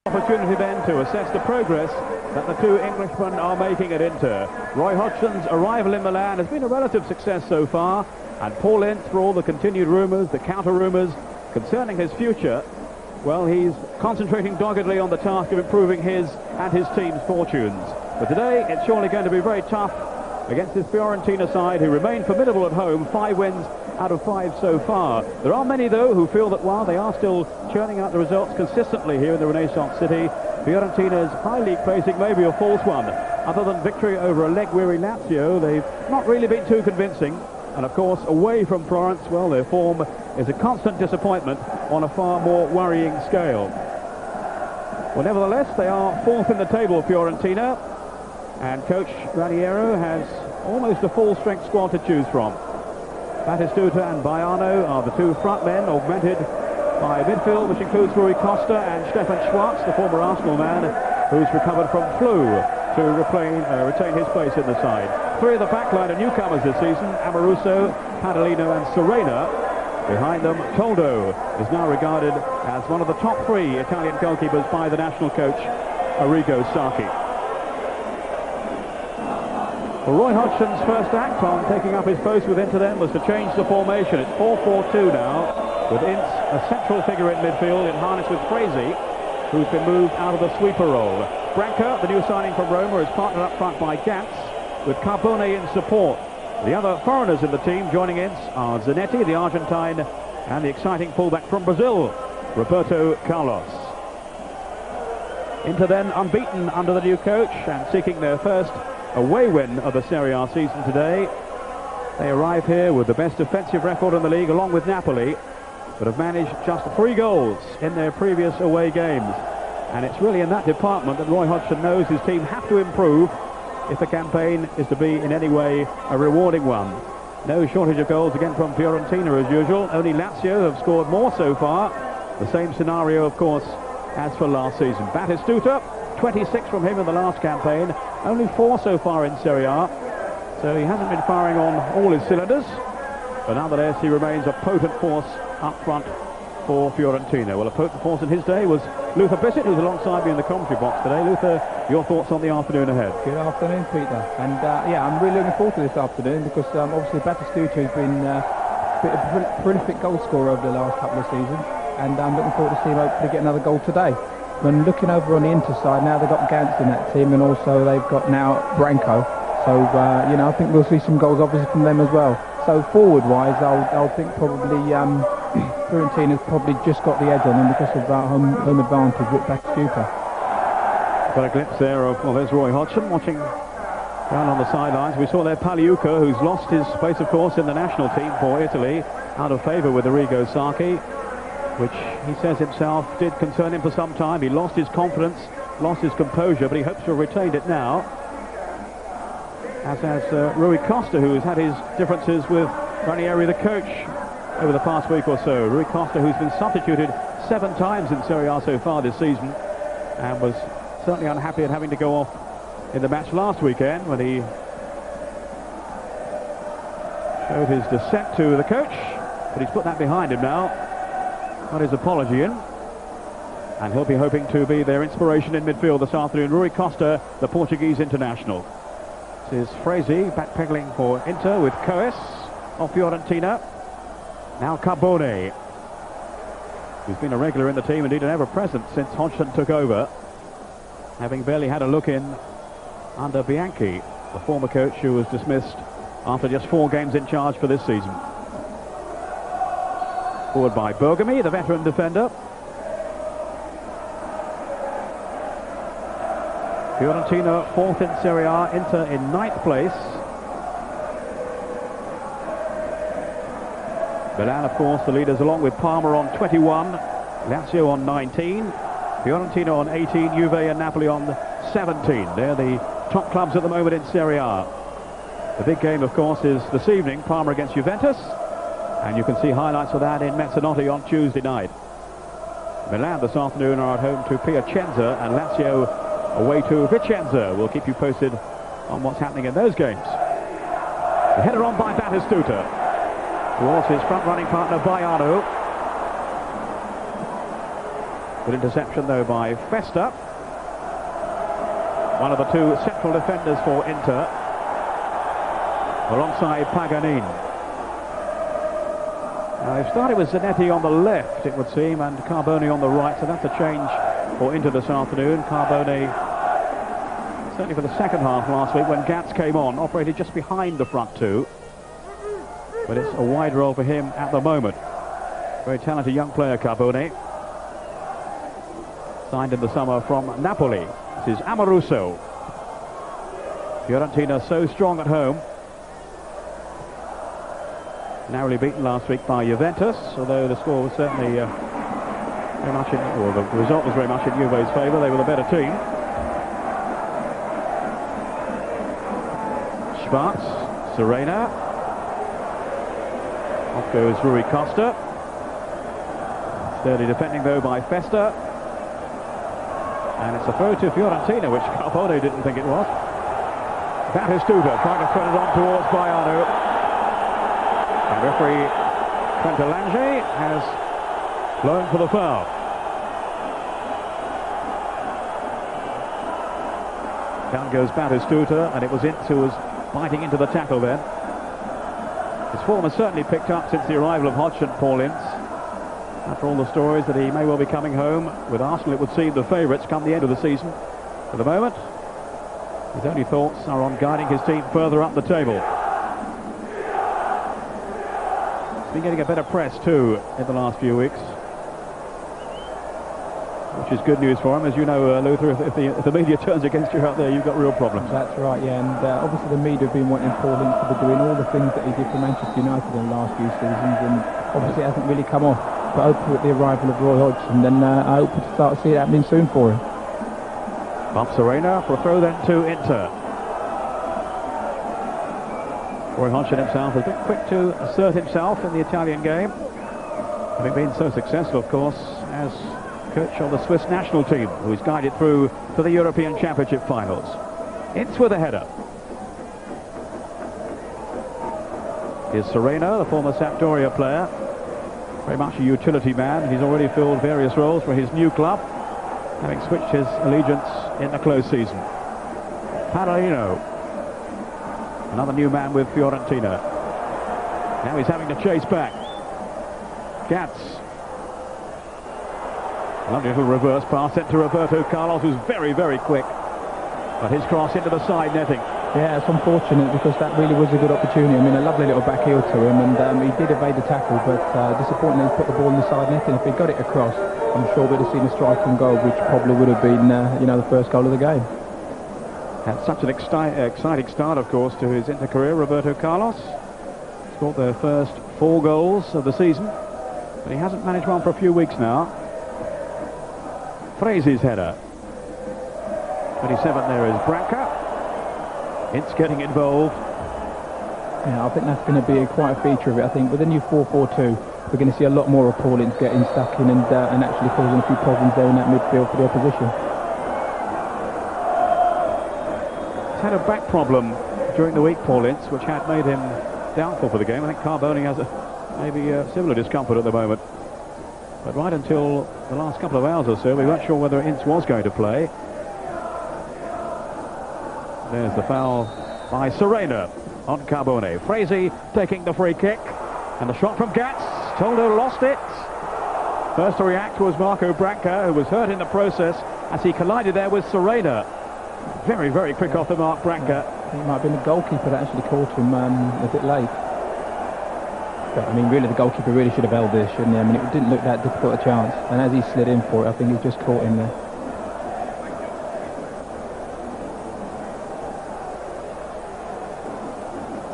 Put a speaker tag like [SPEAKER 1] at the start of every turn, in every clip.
[SPEAKER 1] Opportunity then to assess the progress that the two Englishmen are making at Inter. Roy Hodgson's arrival in Milan has been a relative success so far, and Paul Ince, for all the continued rumours, the counter-rumours concerning his future, well, he's concentrating doggedly on the task of improving his and his team's fortunes. But today, it's surely going to be very tough against this Fiorentina side, who remain formidable at home, 5 wins out of 5 so far. There are many, though, who feel that while they are still churning out the results consistently here in the Renaissance City, Fiorentina's high league placing may be a false one. Other than victory over a leg-weary Lazio, they've not really been too convincing. And of course, away from Florence, well, their form is a constant disappointment on a far more worrying scale. Well, nevertheless, they are 4th in the table, Fiorentina, and coach Raniero has almost a full-strength squad to choose from. Batistuta and Baiano are the two front men, augmented by midfield, which includes Rui Costa and Stefan Schwarz, the former Arsenal man, who's recovered from flu to retain his place in the side. 3 of the backline are newcomers this season: Amoruso, Padalino and Serena. Behind them, Toldo is now regarded as one of the top 3 Italian goalkeepers by the national coach, Arrigo Sacchi. Well, Roy Hodgson's first act on taking up his post with Inter then was to change the formation. It's 4-4-2 now, with Ince a central figure in midfield in harness with Frazee, who's been moved out of the sweeper role. Branca, the new signing from Roma, is partnered up front by Gantz, with Carbone in support. The other foreigners in the team joining Ince are Zanetti, the Argentine, and the exciting fullback from Brazil, Roberto Carlos. Inter then unbeaten under the new coach and seeking their first away win of the Serie A season today. They arrive here with the best defensive record in the league, along with Napoli, but have managed just 3 goals in their previous away games. And it's really in that department that Roy Hodgson knows his team have to improve if the campaign is to be in any way a rewarding one. No shortage of goals again from Fiorentina as usual. Only Lazio have scored more so far. The same scenario, of course, as for last season. Batistuta, 26 from him in the last campaign, only 4 so far in Serie A, so he hasn't been firing on all his cylinders, but nonetheless he remains a potent force up front for Fiorentina. Well, a potent force in his day was Luther Bissett, who's alongside me in the commentary box today. Luther, your thoughts on the afternoon ahead?
[SPEAKER 2] Good afternoon, Peter, and yeah, I'm really looking forward to this afternoon because obviously Batistuta has been a prolific goal scorer over the last couple of seasons, and I'm looking forward to seeing him hopefully get another goal today. When looking over on the Inter side, now they've got Gantz in that team, and also they've got now Branco. So, you know, I think we'll see some goals obviously from them as well. So forward-wise, I'll think probably Fiorentina's probably just got the edge on them because of home advantage with Batistuta.
[SPEAKER 1] Got a glimpse there of, well, there's Roy Hodgson watching down on the sidelines. We saw there Pagliuca, who's lost his place, of course, in the national team for Italy, out of favour with Arrigo Sacchi, which he says himself did concern him for some time. He lost his confidence, lost his composure, but he hopes to have retained it now. As has Rui Costa, who has had his differences with Ranieri, the coach, over the past week or so. Rui Costa, who's been substituted 7 times in Serie A so far this season, and was certainly unhappy at having to go off in the match last weekend when he showed his dissent to the coach, but he's put that behind him now. Got his apology in, and he'll be hoping to be their inspiration in midfield this afternoon. Rui Costa, the Portuguese international. This is Frazee backpedaling for Inter with Coes of Fiorentina. Now Carbone, who's been a regular in the team, indeed an ever-present since Hodgson took over, having barely had a look in under Bianchi, the former coach who was dismissed after just 4 games in charge for this season. Forward by Bergami, the veteran defender. Fiorentina 4th in Serie A, Inter in 9th place. Milan, of course, the leaders, along with Parma on 21, Lazio on 19, Fiorentina on 18, Juve and Napoli on 17. They're the top clubs at the moment in Serie A. The big game, of course, is this evening, Parma against Juventus. And you can see highlights of that in Mezzanotte on Tuesday night. Milan this afternoon are at home to Piacenza, and Lazio away to Vicenza. We'll keep you posted on what's happening in those games. The header on by Batistuta towards his front-running partner Baiano. Good interception though by Festa, one of the two central defenders for Inter, alongside Paganin. Now they've started with Zanetti on the left, it would seem, and Carbone on the right, so that's a change for Inter this afternoon. Carbone, certainly for the second half last week when Gats came on, operated just behind the front two, but it's a wide role for him at the moment. Very talented young player, Carbone. Signed in the summer from Napoli. This is Amoruso. Fiorentina so strong at home. Narrowly beaten last week by Juventus, although the score was certainly very much in, or the result was very much in Juve's favour. They were the better team. Schwarz, Serena. Off goes Rui Costa. Sturdy defending though by Festa. And it's a throw to Fiorentina, which Carbone didn't think it was. Batistuta trying to thread it on towards Baiano. And referee Quintalange has blown for the foul. Down goes Batistuta, and it was Ince who was biting into the tackle then. His form has certainly picked up since the arrival of Hodgson, Paul Ince. After all the stories that he may well be coming home, with Arsenal it would seem the favourites come the end of the season. For the moment, his only thoughts are on guiding his team further up the table. He's been getting a better press too in the last few weeks, which is good news for him. As you know, Luther, if the media turns against you out there, you've got real problems.
[SPEAKER 2] That's right, yeah, and obviously the media have been wanting Paul Ince to be doing all the things that he did for Manchester United in the last few seasons, and obviously it hasn't really come off. But hopefully with the arrival of Roy Hodgson, then I hope to start to see it happening soon for him.
[SPEAKER 1] Bump Serena for a throw then to Inter. Roy Hodgson himself has been quick to assert himself in the Italian game, having been so successful, of course, as coach of the Swiss national team, who is guided through to the European Championship finals. Ince with a header. Here's Serena, the former Sampdoria player. Very much a utility man. He's already filled various roles for his new club, having switched his allegiance in the close season. Parolino, another new man with Fiorentina. Now he's having to chase back. Gats. Lovely little reverse pass sent to Roberto Carlos, who's very, very quick. But his cross into the side netting.
[SPEAKER 2] Yeah, it's unfortunate because that really was a good opportunity. I mean, a lovely little back heel to him, and he did evade the tackle, but disappointing he put the ball in the side netting. If he got it across, I'm sure we'd have seen a striking goal, which probably would have been, the first goal of the game.
[SPEAKER 1] Had such an exciting start, of course, to his Inter career, Roberto Carlos. Scored their first 4 goals of the season, but he hasn't managed one for a few weeks now. Frese's header. 27 there is Branca. Ince getting involved.
[SPEAKER 2] Yeah, I think that's going to be quite a feature of it. I think with the new 4-4-2, we're going to see a lot more of Paul Ince getting stuck in and actually causing a few problems there in that midfield for the opposition.
[SPEAKER 1] He's had a back problem during the week, Paul Ince, which had made him doubtful for the game. I think Carbone has maybe similar discomfort at the moment. But right until the last couple of hours or so, we weren't sure whether Ince was going to play. There's the foul by Serena on Carbone. Frese taking the free kick. And the shot from Gats. Toldo lost it. First to react was Marco Branca, who was hurt in the process as he collided there with Serena. Very, very quick off the mark, Branca.
[SPEAKER 2] I think it might have been the goalkeeper that actually caught him a bit late. But, I mean, really, the goalkeeper really should have held this, shouldn't he? I mean, it didn't look that difficult a chance. And as he slid in for it, I think he just caught him there.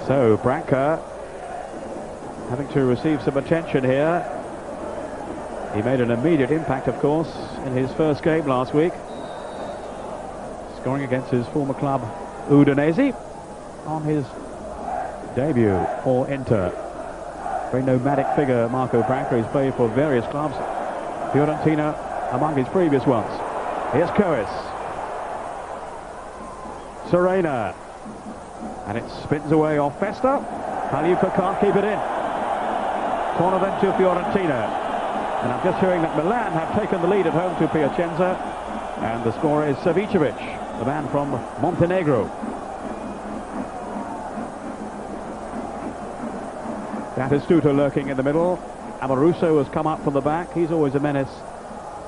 [SPEAKER 1] So Branca having to receive some attention here. He made an immediate impact, of course, in his first game last week, scoring against his former club Udinese on his debut for Inter. Very nomadic figure, Marco Branca. He's played for various clubs, Fiorentina among his previous ones. Here's Coes. Serena. And it spins away off Festa. Pagliuca can't keep it in. Corner then to Fiorentina. And I'm just hearing that Milan have taken the lead at home to Piacenza. And the scorer is Savicevic, the man from Montenegro. Batistuta lurking in the middle. Amoruso has come up from the back. He's always a menace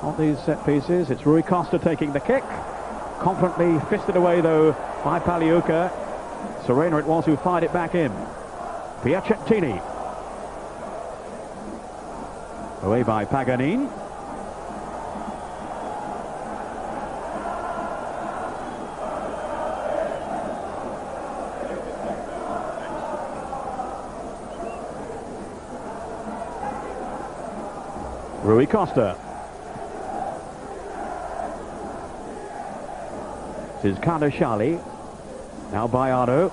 [SPEAKER 1] on these set pieces. It's Rui Costa taking the kick. Confidently fisted away, though, by Pagliuca. Serena it was who fired it back in. Piacentini. Away by Paganin. Rui Costa. This is Carnashali. Now Baiano.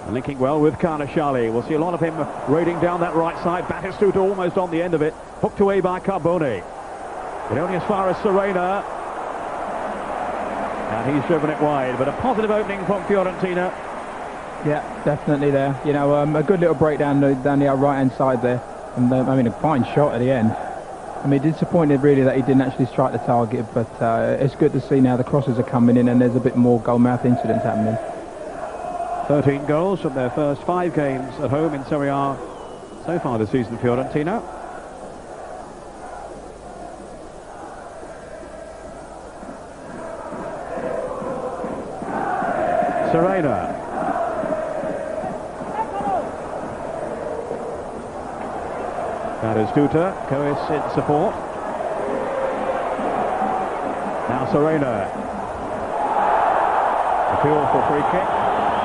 [SPEAKER 1] Linking well with Carnashali. We'll see a lot of him raiding down that right side. Batistuta almost on the end of it. Hooked away by Carbone. But only as far as Serena. And he's driven it wide. But a positive opening from Fiorentina.
[SPEAKER 2] Yeah, definitely there. You know, a good little breakdown down the right-hand side there. And I mean, a fine shot at the end. I mean, disappointed really that he didn't actually strike the target, but it's good to see now the crosses are coming in and there's a bit more goal-mouth incidents happening.
[SPEAKER 1] 13 goals from their first 5 games at home in Serie A so far this season, Fiorentina. Serena. Batistuta, Cois in support. Now Serena. Appeal for free kick.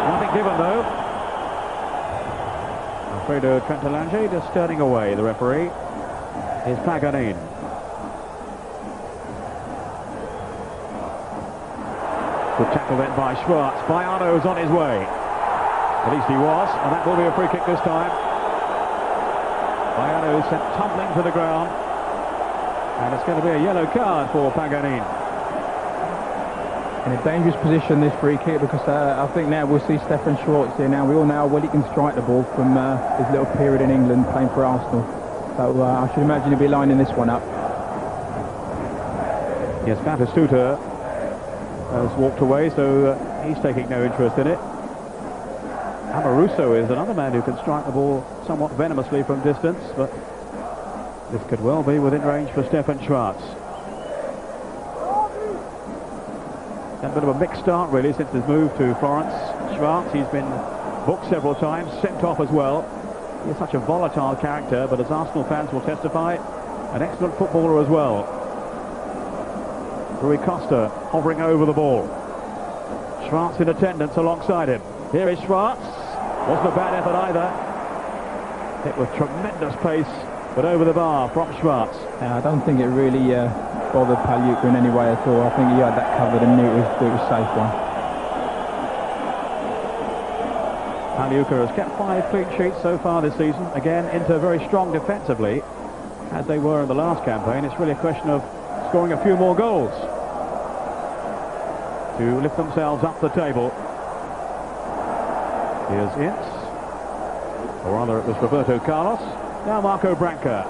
[SPEAKER 1] Nothing given though. Alfredo Trentalange just turning away the referee. Is Paganin. Good tackle then by Schwartz. Baiano's on his way. At least he was, and that will be a free kick this time. Baiano sent tumbling to the ground, and it's going to be a yellow card for Paganin.
[SPEAKER 2] In a dangerous position, this free kick, because I think now we'll see Stefan Schwartz here now. We all know how well he can strike the ball from his little period in England playing for Arsenal. So I should imagine he'll be lining this one up.
[SPEAKER 1] Yes, Batistuta has walked away, so he's taking no interest in it. Amoruso is another man who can strike the ball somewhat venomously from distance, but this could well be within range for Stefan Schwartz. A bit of a mixed start really since his move to Florence. Schwartz, he's been booked several times, sent off as well. He's such a volatile character, but as Arsenal fans will testify, an excellent footballer as well. Rui Costa hovering over the ball. Schwartz in attendance alongside him. Here is Schwartz. Wasn't a bad effort either. Hit with tremendous pace, but over the bar from Schwartz.
[SPEAKER 2] I don't think it really bothered Pagliuca in any way at all. I think he had that covered and knew it was a safe one.
[SPEAKER 1] Pagliuca has kept 5 clean sheets so far this season. Again, Inter very strong defensively, as they were in the last campaign. It's really a question of scoring a few more goals to lift themselves up the table. Here's Ince, or rather it was Roberto Carlos. Now Marco Branca.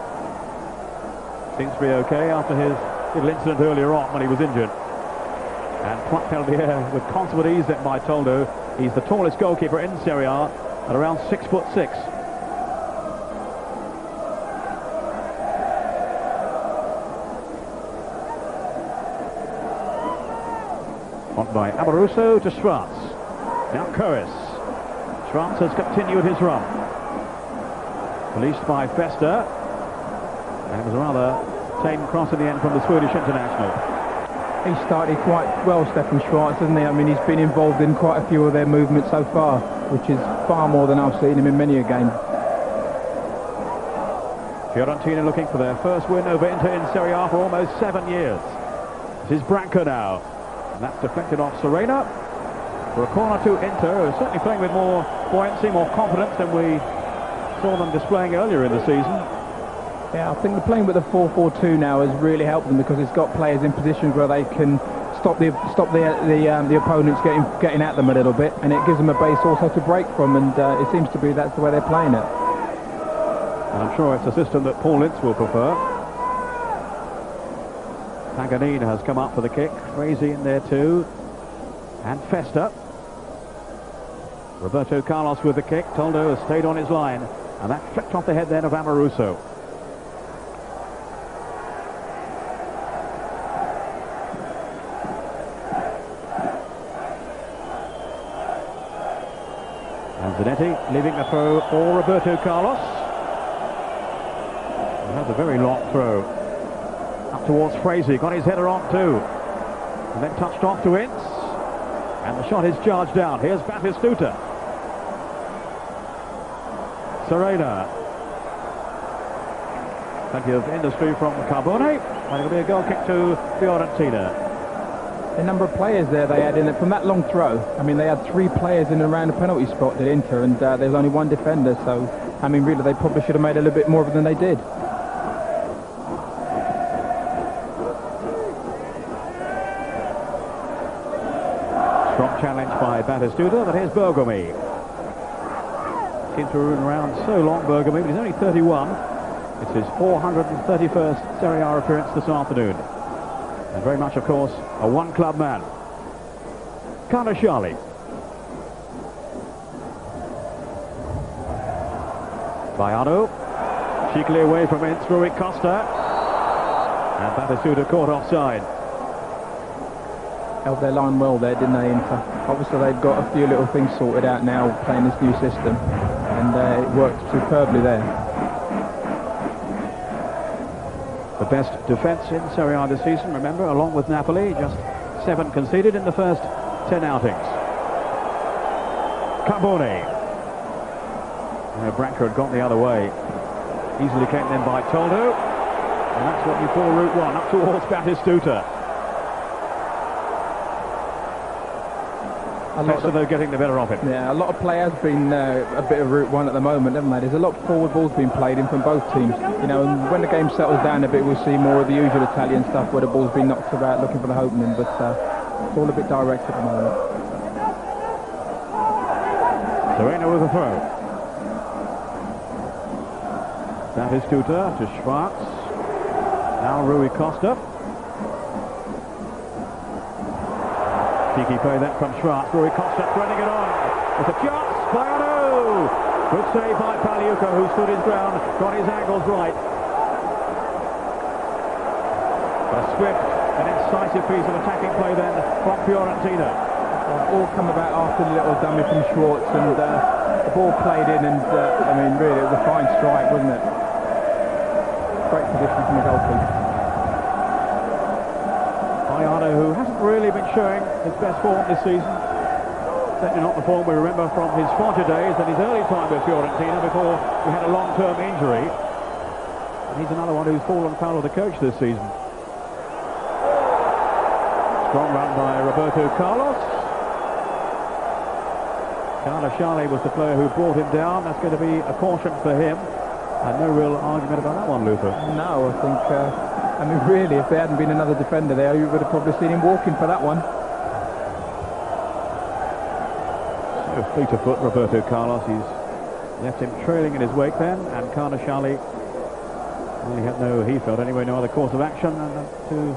[SPEAKER 1] Seems to be okay after his little incident earlier on when he was injured. And plucked out of the air with consummate ease then by Toldo. He's the tallest goalkeeper in Serie A at around 6'6". On by Amoruso to Schwartz. Now Cois. Schwartz has continued his run. Released by Festa. And it was a rather tame cross in the end from the Swedish international.
[SPEAKER 2] He started quite well, Stefan Schwartz, hasn't he? I mean, he's been involved in quite a few of their movements so far, which is far more than I've seen him in many a game.
[SPEAKER 1] Fiorentina looking for their first win over Inter in Serie A for almost 7 years. This is Branca now. And that's deflected off Serena for a corner to Inter, who are certainly playing with more buoyancy, more confidence than we saw them displaying earlier in the season.
[SPEAKER 2] Yeah, I think the playing with the 4-4-2 now has really helped them, because it's got players in positions where they can stop the opponents getting at them a little bit, and it gives them a base also to break from, and it seems to be that's the way they're playing it.
[SPEAKER 1] And I'm sure it's a system that Paul Ince will prefer. Paganini has come up for the kick. Crazy in there too. And Festa. Roberto Carlos with the kick. Toldo has stayed on his line. And that flicked off the head then of Amoruso. And Zanetti leaving the throw for Roberto Carlos. That's a very long throw. Up towards Frazee. Got his header on too. And then touched off to Ince. And the shot is charged down. Here's Batistuta. Serena. Plenty of industry from Carbone. And it'll be a goal kick to Fiorentina.
[SPEAKER 2] The number of players there they had in it from that long throw. I mean, they had 3 players in and around the penalty spot at Inter, and there's only 1 defender. So, I mean, really, they probably should have made a little bit more of it than they did.
[SPEAKER 1] Strong challenge by Batistuta, but here's Bergomi. Seems to run around so long, Bergomi, but he's only 31. It's his 431st Serie A appearance this afternoon. And very much, of course, a one-club man. Carnashali. Baiano. Cheekily away from Ince, Rui Costa. And Batistuta caught offside.
[SPEAKER 2] Held their line well there, didn't they, Inter? Obviously, they've got a few little things sorted out now, playing this new system. And it worked superbly there.
[SPEAKER 1] The best defence in Serie A this season, remember, along with Napoli, just 7 conceded in the first 10 outings. Carbone. Branca had gone the other way. Easily came in by Toldo. And that's what you call route 1, up towards Batistuta. They're getting the better of it.
[SPEAKER 2] Yeah, a lot of players been a bit of route 1 at the moment, haven't they? There's a lot of forward balls being played in from both teams. You know, and when the game settles down a bit, we'll see more of the usual Italian stuff where the ball's been knocked about looking for the opening, but it's all a bit direct at the moment.
[SPEAKER 1] Serena with a throw. Batistuta to Schwarz. Now Rui Costa. Cheeky play that from Schwarz. Rui Costa threading it on. It's a chance. Baiano. Good save by Pagliuca, who stood his ground, got his angles right. A swift and incisive piece of attacking play then from Fiorentina.
[SPEAKER 2] All come about after the little dummy from Schwarz, and the ball played in, and I mean, really, it was a fine strike, wasn't it? Great position from the goalkeeper.
[SPEAKER 1] Baiano, who hasn't really been showing his best form this season. Certainly not the form we remember from his Foggia days and his early time with Fiorentina before he had a long-term injury. And he's another one who's fallen foul of the coach this season. Strong run by Roberto Carlos. Carnashali was the player who brought him down. That's going to be a caution for him. And no real argument about that one, Luther.
[SPEAKER 2] No, I think, I mean, really, if there hadn't been another defender there, you would have probably seen him walking for that one.
[SPEAKER 1] So fleet of foot, Roberto Carlos. He's left him trailing in his wake then, and Carnashali really had he felt anyway, no other course of action than to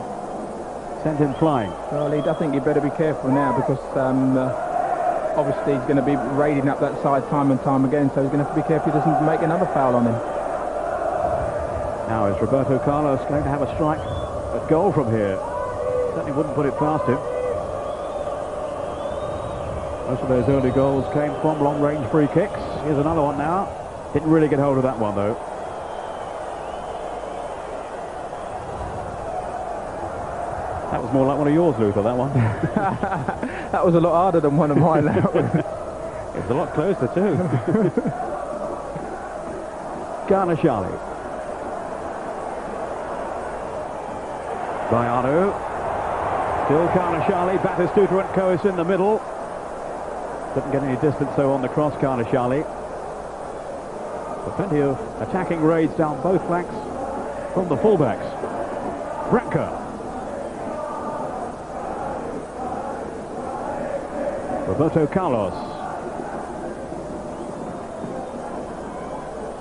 [SPEAKER 1] send him flying.
[SPEAKER 2] Well, I think you better be careful now, because obviously he's going to be raiding up that side time and time again, so he's going to have to be careful he doesn't make another foul on him.
[SPEAKER 1] Now is Roberto Carlos going to have a strike at goal from here? Certainly wouldn't put it past him. Most of those early goals came from long-range free kicks. Here's another one now. Didn't really get hold of that one, though. That was more like one of yours, Luther, that one.
[SPEAKER 2] That was a lot harder than one of mine.
[SPEAKER 1] It was a lot closer, too. Carnashali. Baiano. Still Carnashali. Batistuta and Coes in the middle. Didn't get any distance, though, on the cross, Carnashali. But plenty of attacking raids down both flanks from the fullbacks. Branca. Roberto Carlos.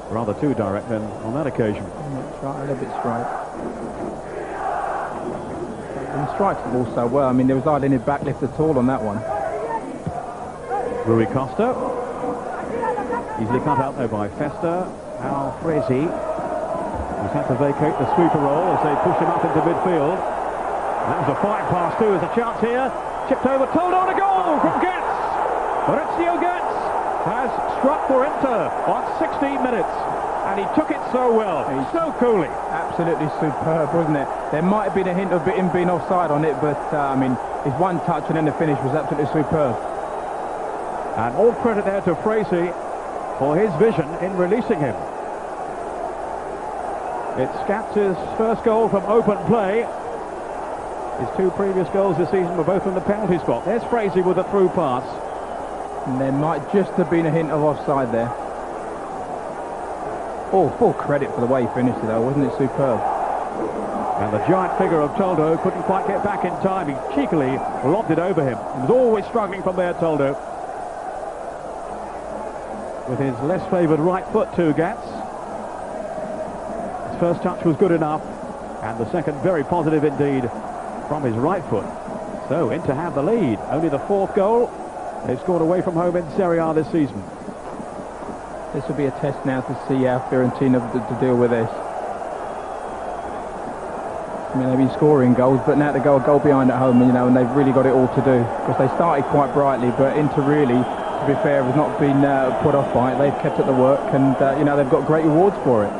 [SPEAKER 1] Rather too direct then on that occasion.
[SPEAKER 2] That's right, a little bit straight. strikes the ball so well. I mean, there was hardly any backlift at all on that one.
[SPEAKER 1] Rui Costa. Easily cut out there by Festa. Now Fresi. He's had to vacate the sweeper role as they push him up into midfield. That was a fine pass too. There's a chance here. Chipped over. Toldo to goal from Getz. Maurizio Getz has struck for Inter on 16 minutes. And he took it so well. So coolly.
[SPEAKER 2] Absolutely superb, wasn't it? There might have been a hint of him being offside on it, but I mean, his one touch and then the finish was absolutely superb.
[SPEAKER 1] And all credit there to Fresi for his vision in releasing him. It's Skatz's first goal from open play. His two previous goals this season were both from the penalty spot. There's Fresi with a through pass.
[SPEAKER 2] And there might just have been a hint of offside there. Oh, full credit for the way he finished it though, wasn't it superb?
[SPEAKER 1] And the giant figure of Toldo couldn't quite get back in time. He cheekily lobbed it over him. He was always struggling from there, Toldo. With his less favoured right foot too, Getz. His first touch was good enough, and the second very positive indeed from his right foot. So Inter have the lead. Only the fourth goal they've scored away from home in Serie A this season.
[SPEAKER 2] This will be a test now to see how Fiorentina to deal with this. I mean, they've been scoring goals, but now to go a goal behind at home, you know, and they've really got it all to do. Because they started quite brightly, but Inter really, to be fair, has not been put off by it. They've kept at the work, and you know, they've got great rewards for it.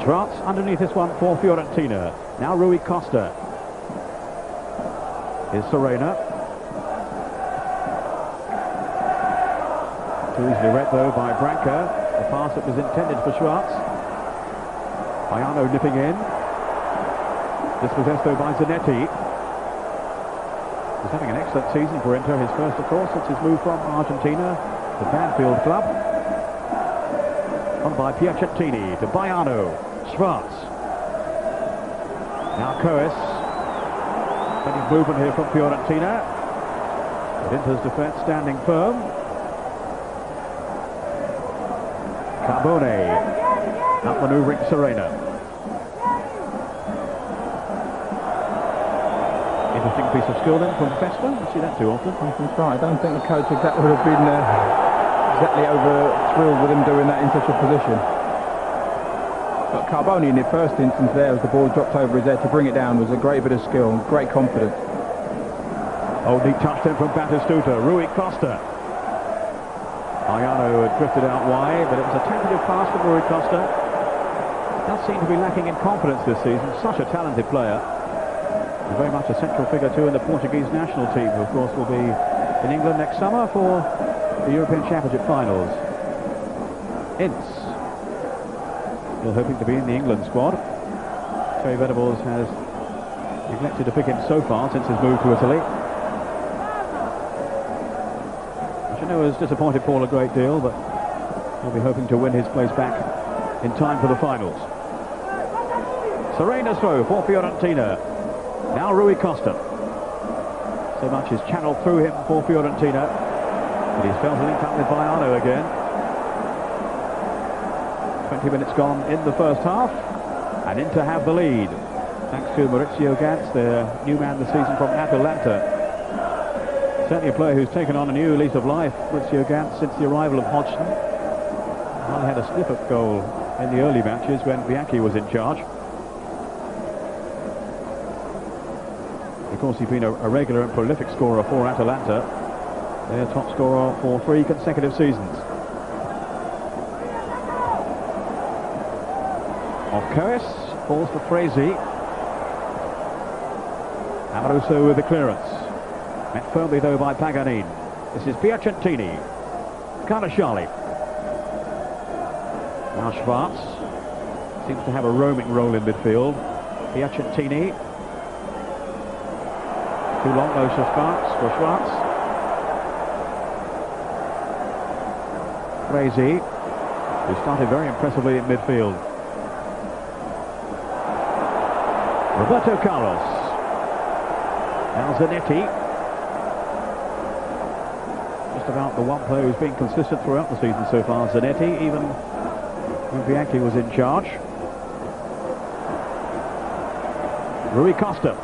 [SPEAKER 1] Schwartz underneath this one for Fiorentina. Now Rui Costa. Here's Serena. Too easily read though by Branca. The pass that was intended for Schwartz. Baiano nipping in. Dispossessed though by Zanetti. He's having an excellent season for Inter. His first, of course, since his move from Argentina, the Banfield club. On by Piacentini to Baiano. Schwartz. Now Coes. Plenty of movement here from Fiorentina. But Inter's defence standing firm. Carbone. Outmanoeuvring Serena. Interesting piece of skill then from Festa. You see that too often.
[SPEAKER 2] That's right. I don't think the coach exactly would have been exactly over thrilled with him doing that in such a position. But Carbone in the first instance there, as the ball dropped over his head to bring it down, was a great bit of skill and great confidence.
[SPEAKER 1] Oh, neat touch then from Batistuta. Rui Costa. Baiano had drifted out wide, but it was a tentative pass from Rui Costa. Does seem to be lacking in confidence this season. Such a talented player. And very much a central figure too in the Portuguese national team, who of course will be in England next summer for the European Championship finals. Ince. Still hoping to be in the England squad. Terry Venables has neglected to pick him so far since his move to Italy. Which I know has disappointed Paul a great deal, but he'll be hoping to win his place back in time for the finals. Serena's throw for Fiorentina. Now Rui Costa. So much is channeled through him for Fiorentina. But he's failed to link up with Baiano again. 20 minutes gone in the first half, and Inter have the lead thanks to Maurizio Getz, their new man this season from Atalanta. Certainly a player who's taken on a new lease of life, Maurizio Getz, since the arrival of Hodgson. Only had a slip-up goal in the early matches when Bianchi was in charge. Of course, he's been a regular and prolific scorer for Atalanta, their top scorer for 3 consecutive seasons. Off Coes, falls for Fresi. Amaruso with the clearance. Met firmly though by Paganin. This is Piacentini. Carnashali. Now Schwartz. Seems to have a roaming role in midfield. Piacentini. Too long though for Schwartz. Fresi, who started very impressively in midfield. Roberto Carlos. Now Zanetti. just about the one player who's been consistent throughout the season so far, Zanetti, even when Bianchi was in charge. Rui Costa.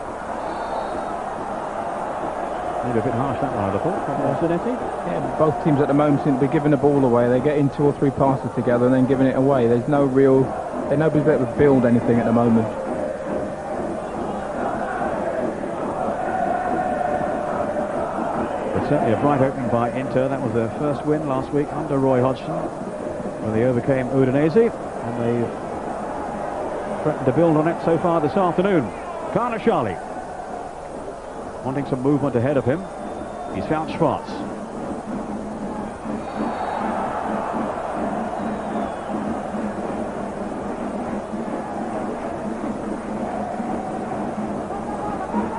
[SPEAKER 1] Maybe a bit harsh that one, I'd have thought, from Zanetti.
[SPEAKER 2] Yeah, both teams at the moment seem to be giving the ball away. They get in 2 or 3 passes together and then giving it away. There's no real... Nobody's able to build anything at the moment.
[SPEAKER 1] But certainly a bright opening by Inter. That was their first win last week under Roy Hodgson, when they overcame Udinese, and they've threatened to build on it so far this afternoon. Carnashali wanting some movement ahead of him. He's found Schwartz.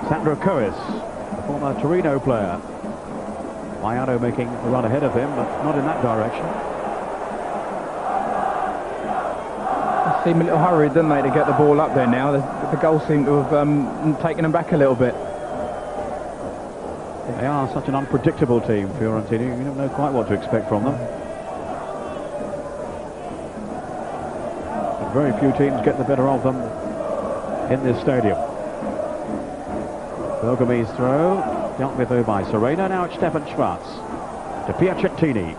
[SPEAKER 1] Sandro Coes, the former Torino player. Bayano making a run ahead of him, but not in that direction.
[SPEAKER 2] They seem a little hurried, don't they, to get the ball up there now. The goals seem to have taken them back a little bit.
[SPEAKER 1] They are such an unpredictable team, Fiorentina. You don't know quite what to expect from them. But very few teams get the better of them in this stadium. Bergami's throw, dealt with though by Serena. Now it's Stefan Schwartz to Piacentini.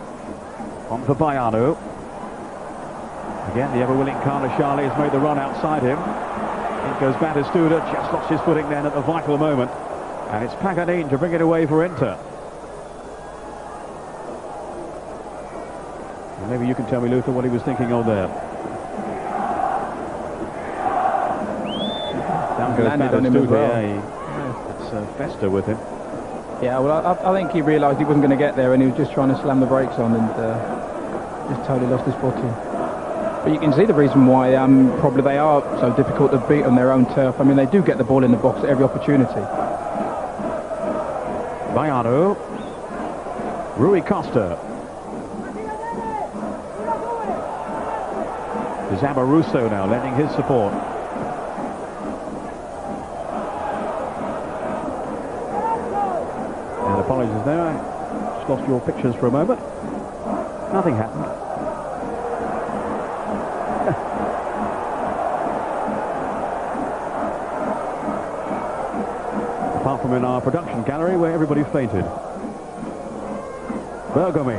[SPEAKER 1] On for Bayano. Again, the ever-willing Carnashali has made the run outside him. In goes Batistuta, just lost his footing then at the vital moment. And it's Paganini to bring it away for Inter. Well, maybe you can tell me, Luther, what he was thinking of there. Down goes Batistuta. Yeah, it's Festa with him.
[SPEAKER 2] Yeah, well, I think he realised he wasn't going to get there, and he was just trying to slam the brakes on, and just totally lost his footing. But you can see the reason why probably they are so difficult to beat on their own turf. I mean, they do get the ball in the box at every opportunity.
[SPEAKER 1] Bayano. Rui Costa. Zabaruso now lending his support. And apologies there, I just lost your pictures for a moment. Nothing happened. Apart from in our production gallery where everybody fainted. Bergami.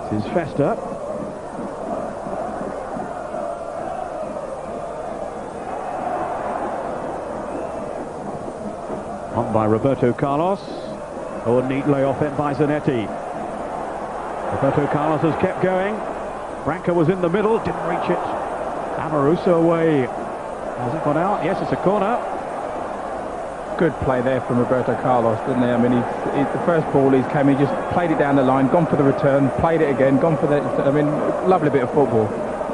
[SPEAKER 1] This is Festa. On by Roberto Carlos. Oh, neat layoff in by Zanetti. Roberto Carlos has kept going. Branca was in the middle, didn't reach it. Amaruso away. Has it gone out? Yes, it's a corner.
[SPEAKER 2] Good play there from Roberto Carlos, didn't he? I mean, the first ball he came, he just played it down the line, gone for the return, played it again, gone for the... I mean, lovely bit of football.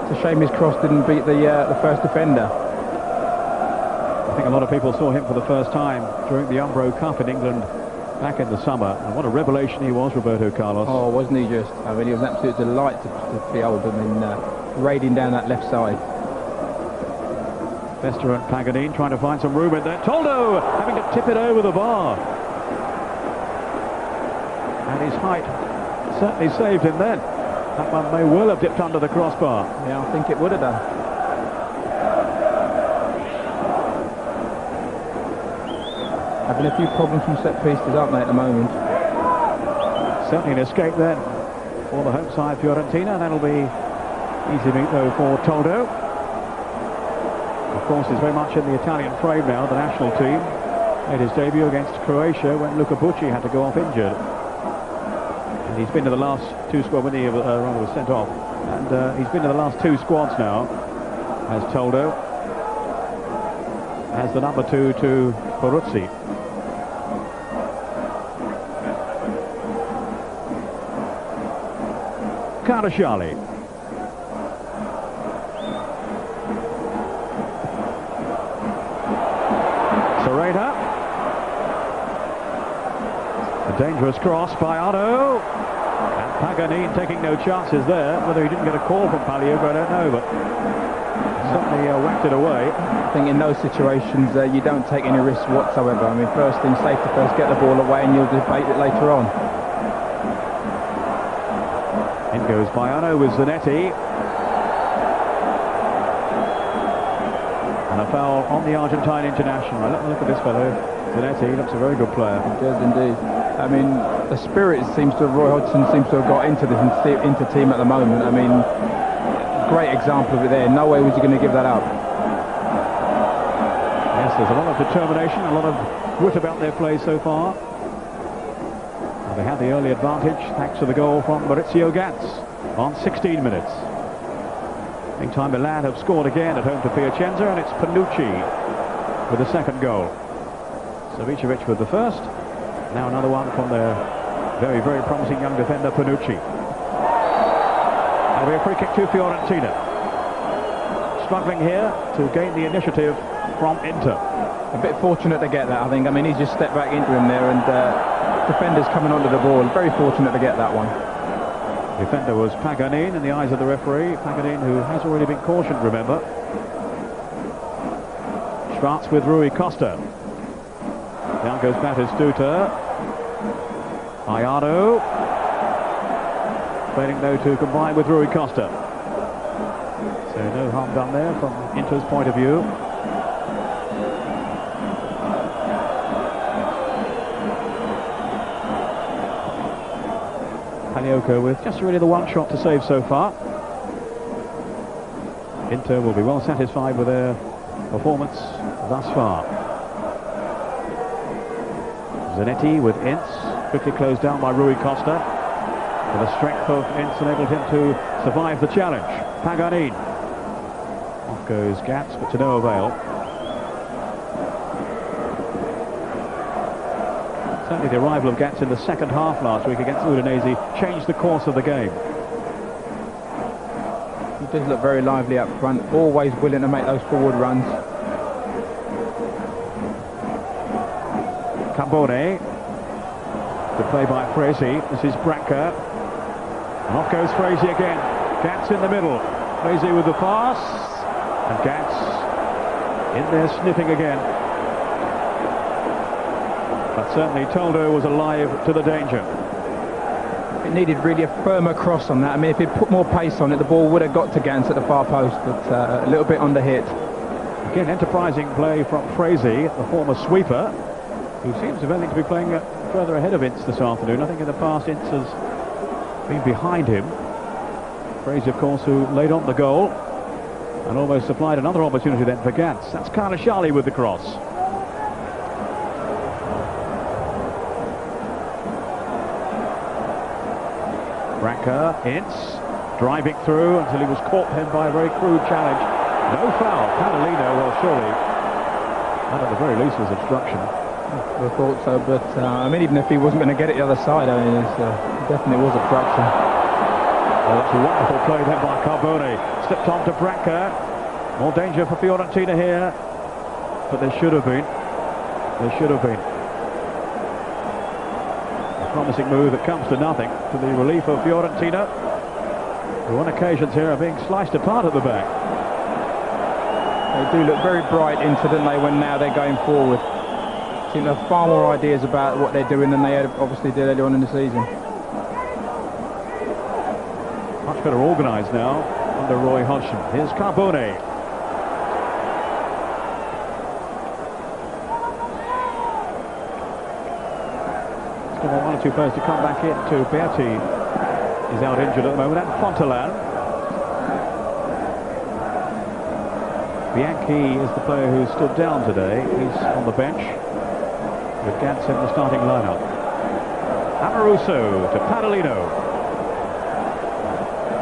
[SPEAKER 2] It's a shame his cross didn't beat the first defender.
[SPEAKER 1] I think a lot of people saw him for the first time during the Umbro Cup in England back in the summer. And what a revelation he was, Roberto Carlos.
[SPEAKER 2] Oh, wasn't he just? I mean, he was an absolute delight to behold. I mean, raiding down that left side.
[SPEAKER 1] Festa and Paganini trying to find some room in there. Toldo having to tip it over the bar. And his height certainly saved him then. That one may well have dipped under the crossbar.
[SPEAKER 2] Yeah, I think it would have done. Having a few problems from set pieces, aren't they, at the moment?
[SPEAKER 1] Certainly an escape then for the home side Fiorentina. That'll be easy meat though for Toldo. Of course, he's very much in the Italian frame now, the national team. Made his debut against Croatia when Luca Bucci had to go off injured. And he's been to the last two squads when he was sent off. And he's been to the last two squads now, as Toldo, as the number 2 to Peruzzi. Carnashali. Serena. A dangerous cross by Otto. And Paganini taking no chances there. Whether he didn't get a call from Paliogo, I don't know, but certainly whacked it away.
[SPEAKER 2] I think in those situations you don't take any risks whatsoever. I mean, first thing, safety first, get the ball away and you'll debate it later on.
[SPEAKER 1] In goes Baiano with Zanetti. And a foul on the Argentine international. Look at this fellow. Zanetti, he looks a very good player.
[SPEAKER 2] He does indeed. I mean, the spirit Roy Hodgson seems to have got into this into team at the moment. I mean, great example of it there. No way was he going to give that up.
[SPEAKER 1] Yes, there's a lot of determination, a lot of wit about their play so far. And they had the early advantage thanks to the goal from Maurizio Gatz on 16 minutes. Meantime, Milan have scored again at home to Piacenza, and it's Panucci with the second goal. Savicevic with the first. Now another one from their very, very promising young defender, Panucci. That'll be a free kick to Fiorentina. Struggling here to gain the initiative from Inter.
[SPEAKER 2] A bit fortunate to get that, I think. I mean, he's just stepped back into him there, and defenders coming onto the ball. Very fortunate to get that one.
[SPEAKER 1] Defender was Paganin in the eyes of the referee. Paganin, who has already been cautioned, remember. Schwarz with Rui Costa. Down goes Batistuta. Ayano. Failing though to combine with Rui Costa. So no harm done there from Inter's point of view. Palioka with just really the one shot to save so far. Inter will be well satisfied with their performance thus far. Zanetti with Ince, quickly closed down by Rui Costa. And the strength of Ince enabled him to survive the challenge. Paganin. Off goes Gatz, but to no avail. Certainly the arrival of Gatz in the second half last week against Udinese changed the course of the game.
[SPEAKER 2] He does look very lively up front, always willing to make those forward runs.
[SPEAKER 1] Cambone. Good play by Fresi. This is Branca. And off goes Fresi again. Gatz in the middle. Fresi with the pass. And Gatz in there sniffing again. But certainly Toldo was alive to the danger.
[SPEAKER 2] It needed really a firmer cross on that. I mean, if he'd put more pace on it, the ball would have got to Gantz at the far post, but a little bit under hit.
[SPEAKER 1] Again, enterprising play from Fresi, the former sweeper, who seems eventually to be playing further ahead of Ince this afternoon. I think in the past Ince has been behind him. Fresi, of course, who laid on the goal and almost supplied another opportunity then for Gantz. That's Carnashali with the cross. Branca, Ince, driving through until he was caught then by a very crude challenge. No foul. Catalino, well, surely, that at the very least was obstruction.
[SPEAKER 2] I thought so, but I mean, even if he wasn't going to get it the other side, I mean, it definitely was obstruction.
[SPEAKER 1] Well, that's a wonderful play then by Carbone. Slipped on to Branca. More danger for Fiorentina here, but there should have been. There should have been. A promising move that comes to nothing, to the relief of Fiorentina, who on occasions here are being sliced apart at the back.
[SPEAKER 2] They do look very bright into, don't they, when now they're going forward. Seem to have far more ideas about what they're doing than they obviously did earlier on in the season.
[SPEAKER 1] Much better organised now under Roy Hodgson. Here's Carbone. Still want one or two players to come back in. To Berti is out injured at the moment, and Fontelan. Bianchi is the player who stood down today. He's on the bench with Gantz in the starting lineup. Amoruso to Padalino.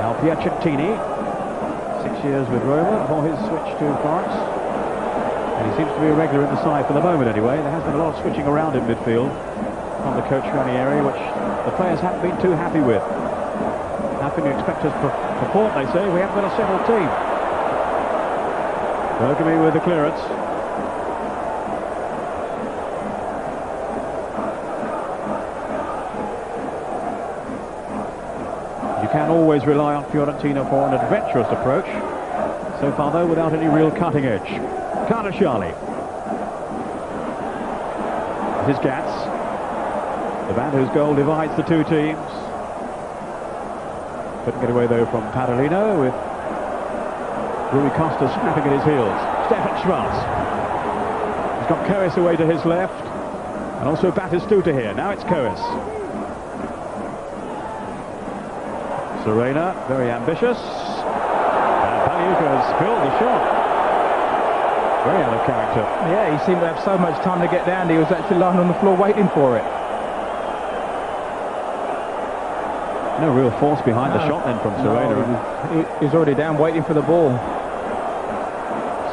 [SPEAKER 1] Now Piacentini, 6 years with Roma before his switch to Florence. And he seems to be a regular in the side for the moment anyway. There has been a lot of switching around in midfield from the coach Ranieri, which the players haven't been too happy with. How can you expect us to perform, they say? We haven't got a settled team. Bergamy with the clearance. You can always rely on Fiorentina for an adventurous approach. So far, though, without any real cutting edge. Kardashiali. This is Gats. The man whose goal divides the two teams. Couldn't get away, though, from Padalino, with Rui Costa snapping at his heels. Stefan Schwarz. He's got Coes away to his left. And also Batistuta here. Now it's Coes. Serena, very ambitious. And Paliuka has filled the shot. Very out of character.
[SPEAKER 2] Yeah, he seemed to have so much time to get down. He was actually lying on the floor waiting for it.
[SPEAKER 1] No real force behind the shot then from Serena.
[SPEAKER 2] No, he's already down waiting for the ball.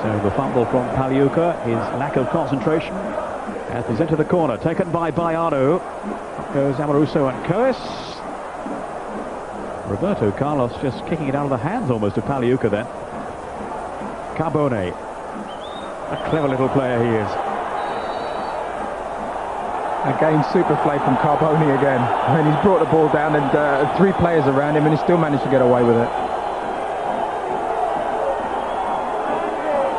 [SPEAKER 1] So the fumble from Paliuka, his lack of concentration, as he's into the corner, taken by Bayano. Up goes Amoruso and Coes. Roberto Carlos just kicking it out of the hands almost of Paliuka then. Carbone. A clever little player he is.
[SPEAKER 2] Again, super play from Carbone again. I mean, he's brought the ball down and 3 players around him and he still managed to get away with it.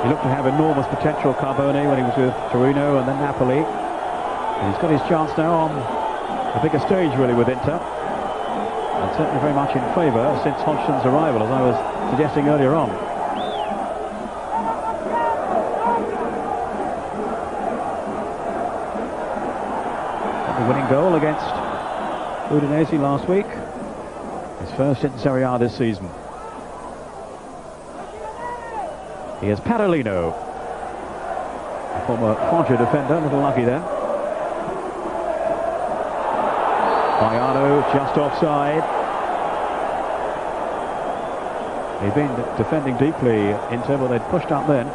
[SPEAKER 1] He looked to have enormous potential, Carbone, when he was with Torino and then Napoli. And he's got his chance now on a bigger stage, really, with Inter. And certainly very much in favour since Hodgson's arrival, as I was suggesting earlier on. The winning goal against Udinese last week. His first in Serie A this season. Here's Padalino, a former Foggia defender, a little lucky there. Bayano just offside. They've been defending deeply, Inter, but they'd pushed up then.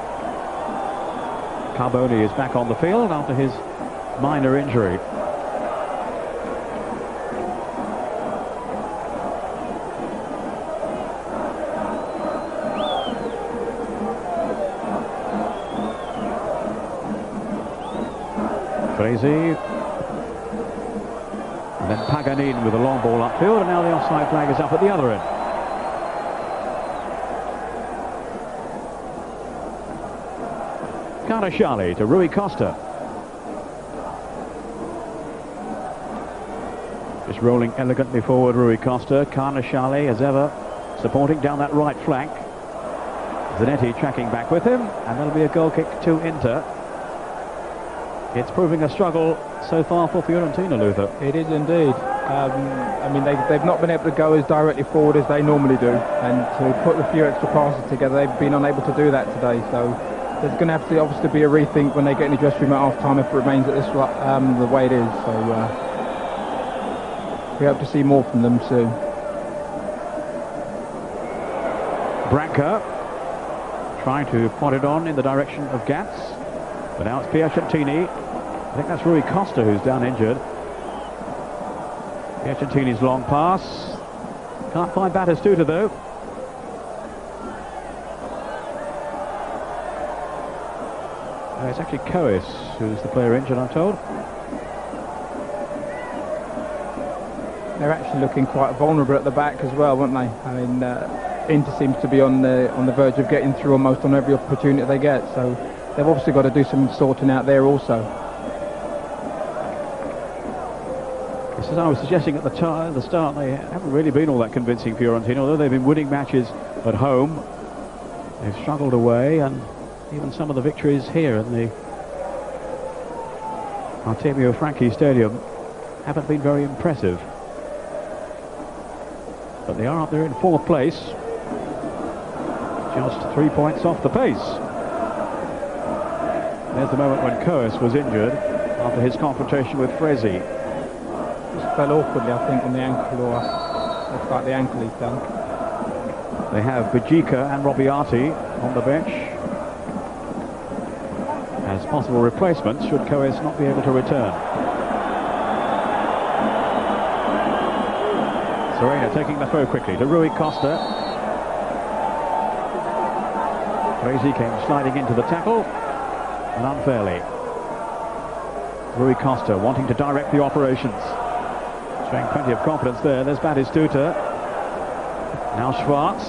[SPEAKER 1] Carbone is back on the field after his minor injury. Crazy. And then Paganin with a long ball upfield, and now the offside flag is up at the other end. Kardashiali to Rui Costa. Just rolling elegantly forward, Rui Costa. Kardashiali, as ever, supporting down that right flank. Zanetti tracking back with him, and that'll be a goal kick to Inter. It's proving a struggle so far for Fiorentina, Luther.
[SPEAKER 2] It is indeed. I mean, they've not been able to go as directly forward as they normally do, and to put a few extra passes together, they've been unable to do that today. So there's going to have to obviously be a rethink when they get in the dressing room at half-time if it remains at this the way it is. So we hope to see more from them soon.
[SPEAKER 1] Branca trying to pot it on in the direction of Gats, but now it's Piacentini. I think that's Rui Costa who's down injured. Piacentini's long pass. Can't find Batistuta though. It's actually Coes who's the player injured, I'm told.
[SPEAKER 2] They're actually looking quite vulnerable at the back as well, weren't they? I mean, Inter seems to be on the verge of getting through almost on every opportunity they get, so they've obviously got to do some sorting out there also.
[SPEAKER 1] As I was suggesting at the start, they haven't really been all that convincing, Fiorentina, although they've been winning matches at home. They've struggled away, and even some of the victories here in the Artemio Franchi Stadium haven't been very impressive. But they are up there in 4th place, just 3 points off the pace. There's the moment when Coes was injured after his confrontation with Frezi.
[SPEAKER 2] Just fell awkwardly, I think, on the ankle, or looks like the ankle he's done.
[SPEAKER 1] They have Bajika and Robbiati on the bench as possible replacements should Coes not be able to return. Serena taking the throw quickly to Rui Costa. Frezi came sliding into the tackle, and unfairly. Rui Costa wanting to direct the operations. Showing plenty of confidence there. There's Batistuta. Now Schwarz.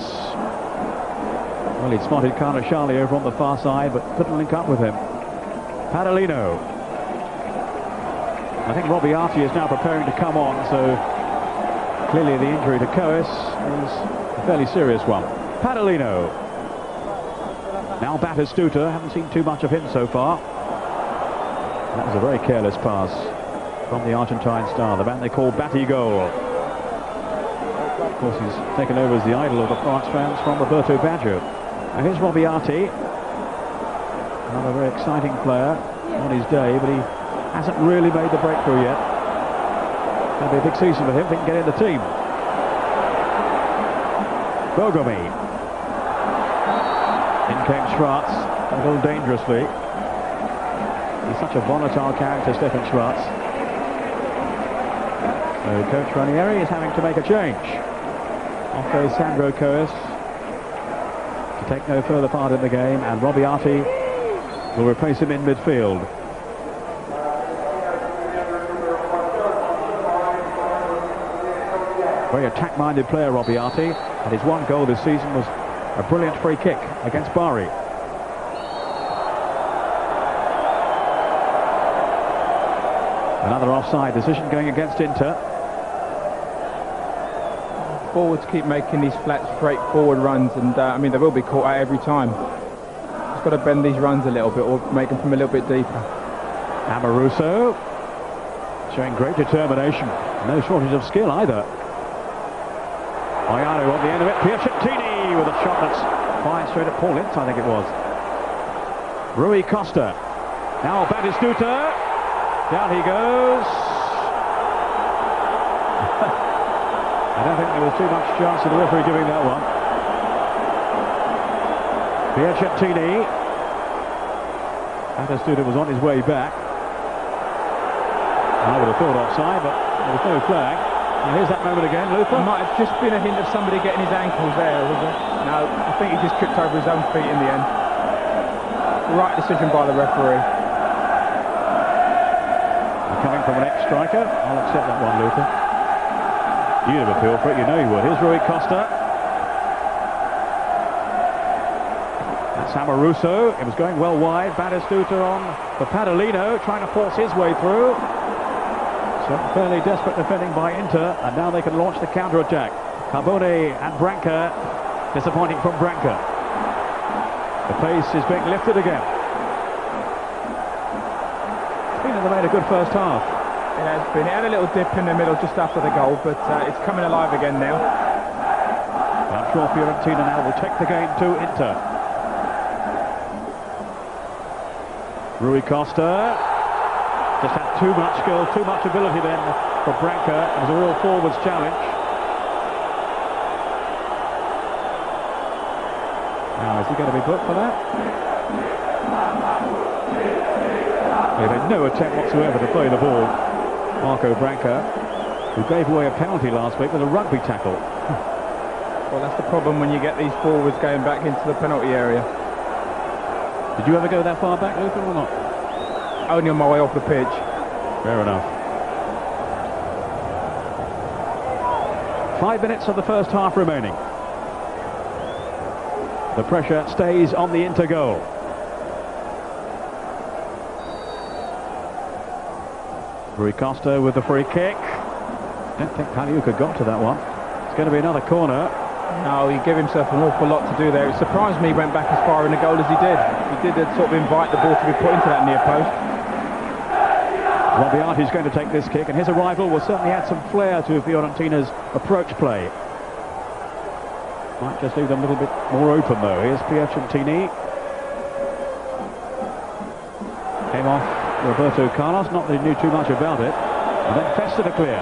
[SPEAKER 1] Well, he'd spotted Carnasciali over on the far side, but couldn't link up with him. Padalino. I think Robbiati is now preparing to come on, so clearly the injury to Coes is a fairly serious one. Padalino. Now Batistuta. Haven't seen too much of him so far. That was a very careless pass from the Argentine star, the man they call Batigol. Of course, he's taken over as the idol of the France fans from Roberto Baggio. Now here's Robbiati. Another very exciting player on his day, but he hasn't really made the breakthrough yet. That'll be a big season for him if he can get in the team. Bogomi. In came Schwarz, a little dangerously. He's such a volatile character, Stefan Schwarz. So Coach Ranieri is having to make a change. Off goes Sandro Coes to take no further part in the game, and Robbiati will replace him in midfield. Very attack-minded player, Robbiati, and his one goal this season was a brilliant free kick against Bari. Another offside decision going against Inter.
[SPEAKER 2] Forwards keep making these flat, straightforward runs, and I mean, they will be caught out every time. Just got to bend these runs a little bit, or make them from a little bit deeper.
[SPEAKER 1] Amoruso showing great determination. No shortage of skill either. Iano on the end of it. Piacentini with a shot that's fired straight at Paul Ince, I think it was. Rui Costa. Now Batistuta. Down he goes. I don't think there was too much chance of the referee giving that one. Piacentini. Batistuta was on his way back. I would have thought offside, but there was no flag. Now here's that moment again, Luther.
[SPEAKER 2] It might have just been a hint of somebody getting his ankles there, was it? No, I think he just tripped over his own feet in the end. Right decision by the referee.
[SPEAKER 1] Coming from an ex-striker, I'll accept that one, Luther. You'd have appealed for it, you know you would. Here's Rui Costa. That's Amoruso. It was going well wide. Batistuta on for Padalino, trying to force his way through. Some fairly desperate defending by Inter, and now they can launch the counter-attack. Carbone and Branca, disappointing from Branca. The pace is being lifted again. They made a good first half.
[SPEAKER 2] It has been. It had a little dip in the middle just after the goal, but it's coming alive again now.
[SPEAKER 1] I'm sure Fiorentina now will take the game to Inter. Rui Costa just had too much skill, too much ability then for Branca. It was a real forwards challenge. Now, is he going to be booked for that? He made no attempt whatsoever to play the ball. Marco Branca, who gave away a penalty last week with a rugby tackle.
[SPEAKER 2] Well, that's the problem when you get these forwards going back into the penalty area.
[SPEAKER 1] Did you ever go that far back, Luther, or not?
[SPEAKER 2] Only on my way off the pitch.
[SPEAKER 1] Fair enough. 5 minutes of the first half remaining. The pressure stays on the Inter goal. Rui Costa with the free kick. Don't think Paliuca got to that one. It's going to be another corner.
[SPEAKER 2] No, he gave himself an awful lot to do there. It surprised me he went back as far in the goal as he did. He did sort of invite the ball to be put into that near post.
[SPEAKER 1] Robbiati's going to take this kick, and his arrival will certainly add some flair to Fiorentina's approach play. Might just leave them a little bit more open though. Here's Piacentini. Came off Roberto Carlos, not that he knew too much about it, and then Festa to clear.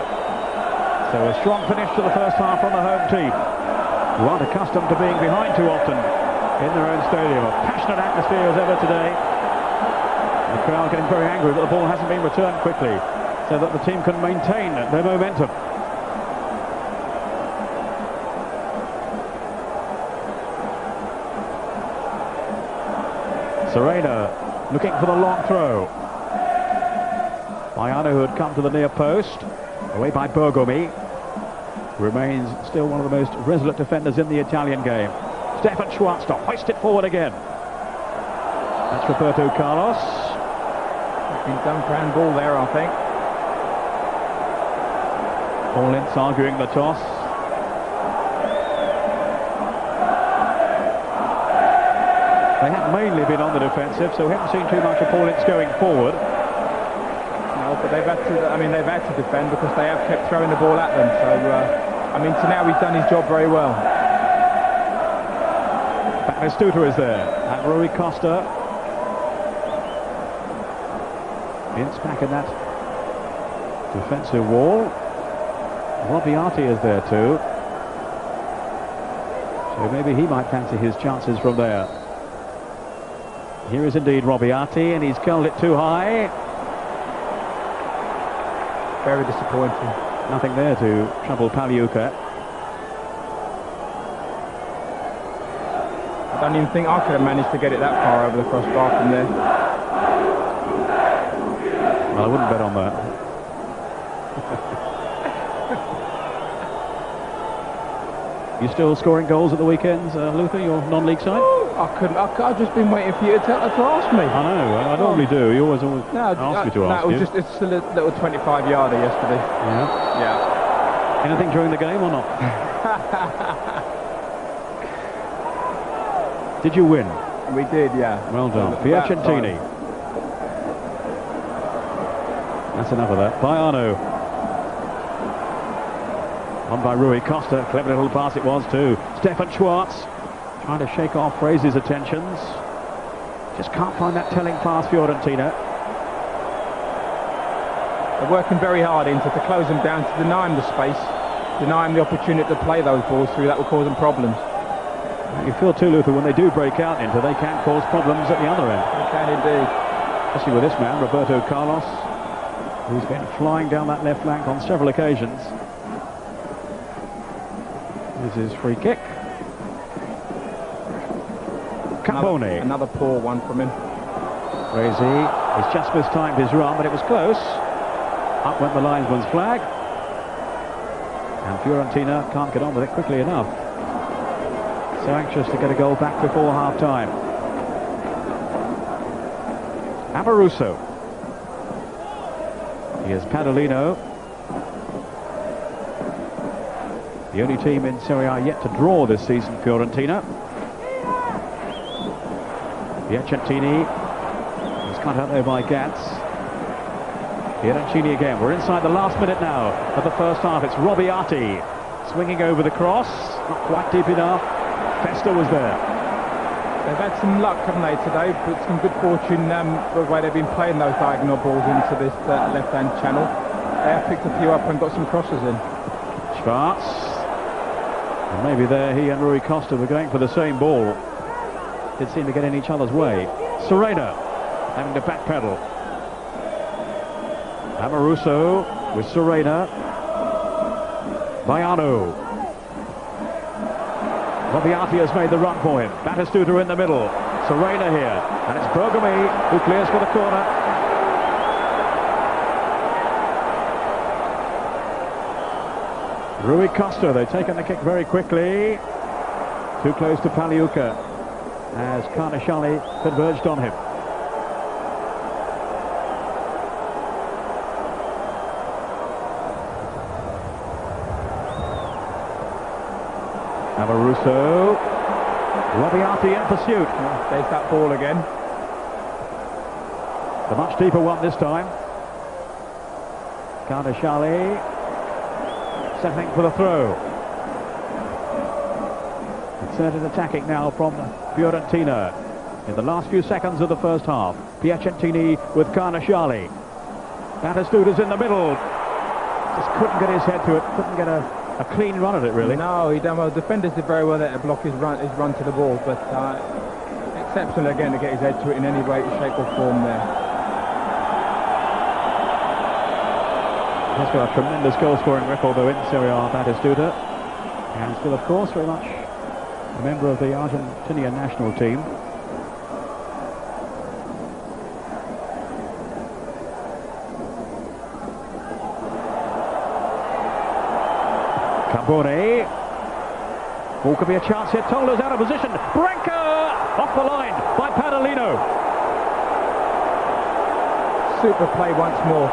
[SPEAKER 1] So a strong finish to the first half from the home team, who aren't accustomed to being behind too often in their own stadium. A passionate atmosphere as ever today. The crowd getting very angry that the ball hasn't been returned quickly, so that the team can maintain their momentum. Serena looking for the long throw. Iano, who had come to the near post, away by Bogomi, who remains still one of the most resolute defenders in the Italian game. Stefan Schwartz to hoist it forward again. That's Roberto Carlos.
[SPEAKER 2] Been done for handball there, I think.
[SPEAKER 1] Paul Ince arguing the toss. They have mainly been on the defensive, so we haven't seen too much of Paul Ince going forward.
[SPEAKER 2] No, but they've had to defend because they have kept throwing the ball at them. So, I mean, to now he's done his job very well.
[SPEAKER 1] Batistuta is there, and Rui Costa. Ince back in that defensive wall. Robiati is there too. So maybe he might fancy his chances from there. Here is indeed Robiati, and he's curled it too high.
[SPEAKER 2] Very disappointing.
[SPEAKER 1] Nothing there to trouble Paliuca.
[SPEAKER 2] I don't even think I could have managed to get it that far over the crossbar from there.
[SPEAKER 1] Well, I wouldn't bet on that. You still scoring goals at the weekends, Luther, your non-league side?
[SPEAKER 2] I've just been waiting for you to ask me.
[SPEAKER 1] I know, I normally do. You always ask me to ask you.
[SPEAKER 2] It's a little 25-yarder yesterday.
[SPEAKER 1] Yeah?
[SPEAKER 2] Yeah.
[SPEAKER 1] Anything during the game or not? Did you win?
[SPEAKER 2] We did, yeah.
[SPEAKER 1] Well done. Piacentini. That's enough of that. Baiano. On by Rui Costa. Clever little pass it was too. Stefan Schwartz trying to shake off Fraser's attentions. Just can't find that telling pass, Fiorentina.
[SPEAKER 2] They're working very hard into to close them down, to deny them the space, deny them the opportunity to play those balls through. That will cause them problems.
[SPEAKER 1] You feel too, Luther, when they do break out into, they can cause problems at the other end.
[SPEAKER 2] They can indeed.
[SPEAKER 1] Especially with this man, Roberto Carlos, who's been flying down that left flank on several occasions. Here's his free kick. Capone.
[SPEAKER 2] Another poor one from him.
[SPEAKER 1] Crazy. He's just mistimed his run, but it was close. Up went the linesman's flag. And Fiorentina can't get on with it quickly enough. So anxious to get a goal back before half-time. Amoruso. Here's Padolino. The only team in Serie A yet to draw this season, Fiorentina. Piacentini is cut out there by Gantz. Piacentini again. We're inside the last minute now of the first half. It's Robiati swinging over the cross. Not quite deep enough. Festa was there.
[SPEAKER 2] They've had some luck, haven't they, today? But some good fortune the way they've been playing those diagonal balls into this left-hand channel. They have picked a few up and got some crosses in.
[SPEAKER 1] Schwartz. And maybe there he and Rui Costa were going for the same ball. Did seem to get in each other's way. Serena having to backpedal. Amoruso with Serena. Baiano. Robiati has made the run for him. Batistuta in the middle. Serena here. And it's Bergami who clears for the corner. Rui Costa, they've taken the kick very quickly. Too close to Paliuca as Carnashali converged on him. Amoruso. Robiati in pursuit.
[SPEAKER 2] There's that ball again.
[SPEAKER 1] The much deeper one this time. Carnashali settling for the throw. Concerted attacking now from Fiorentina in the last few seconds of the first half. Piacentini with Carnashali. Batistuta's in the middle. Just couldn't get his head to it. Couldn't get a clean run at it, really.
[SPEAKER 2] No, he done well. Defenders did very well there to block his run to the ball, but exceptional again to get his head to it in any way, shape or form there.
[SPEAKER 1] He's got a tremendous goal-scoring record, though, in Serie A, Batistuta. And still, of course, very much a member of the Argentinian national team. Capone. Oh, could be a chance here. Tolo's out of position. Branca off the line by Padalino.
[SPEAKER 2] Super play once more.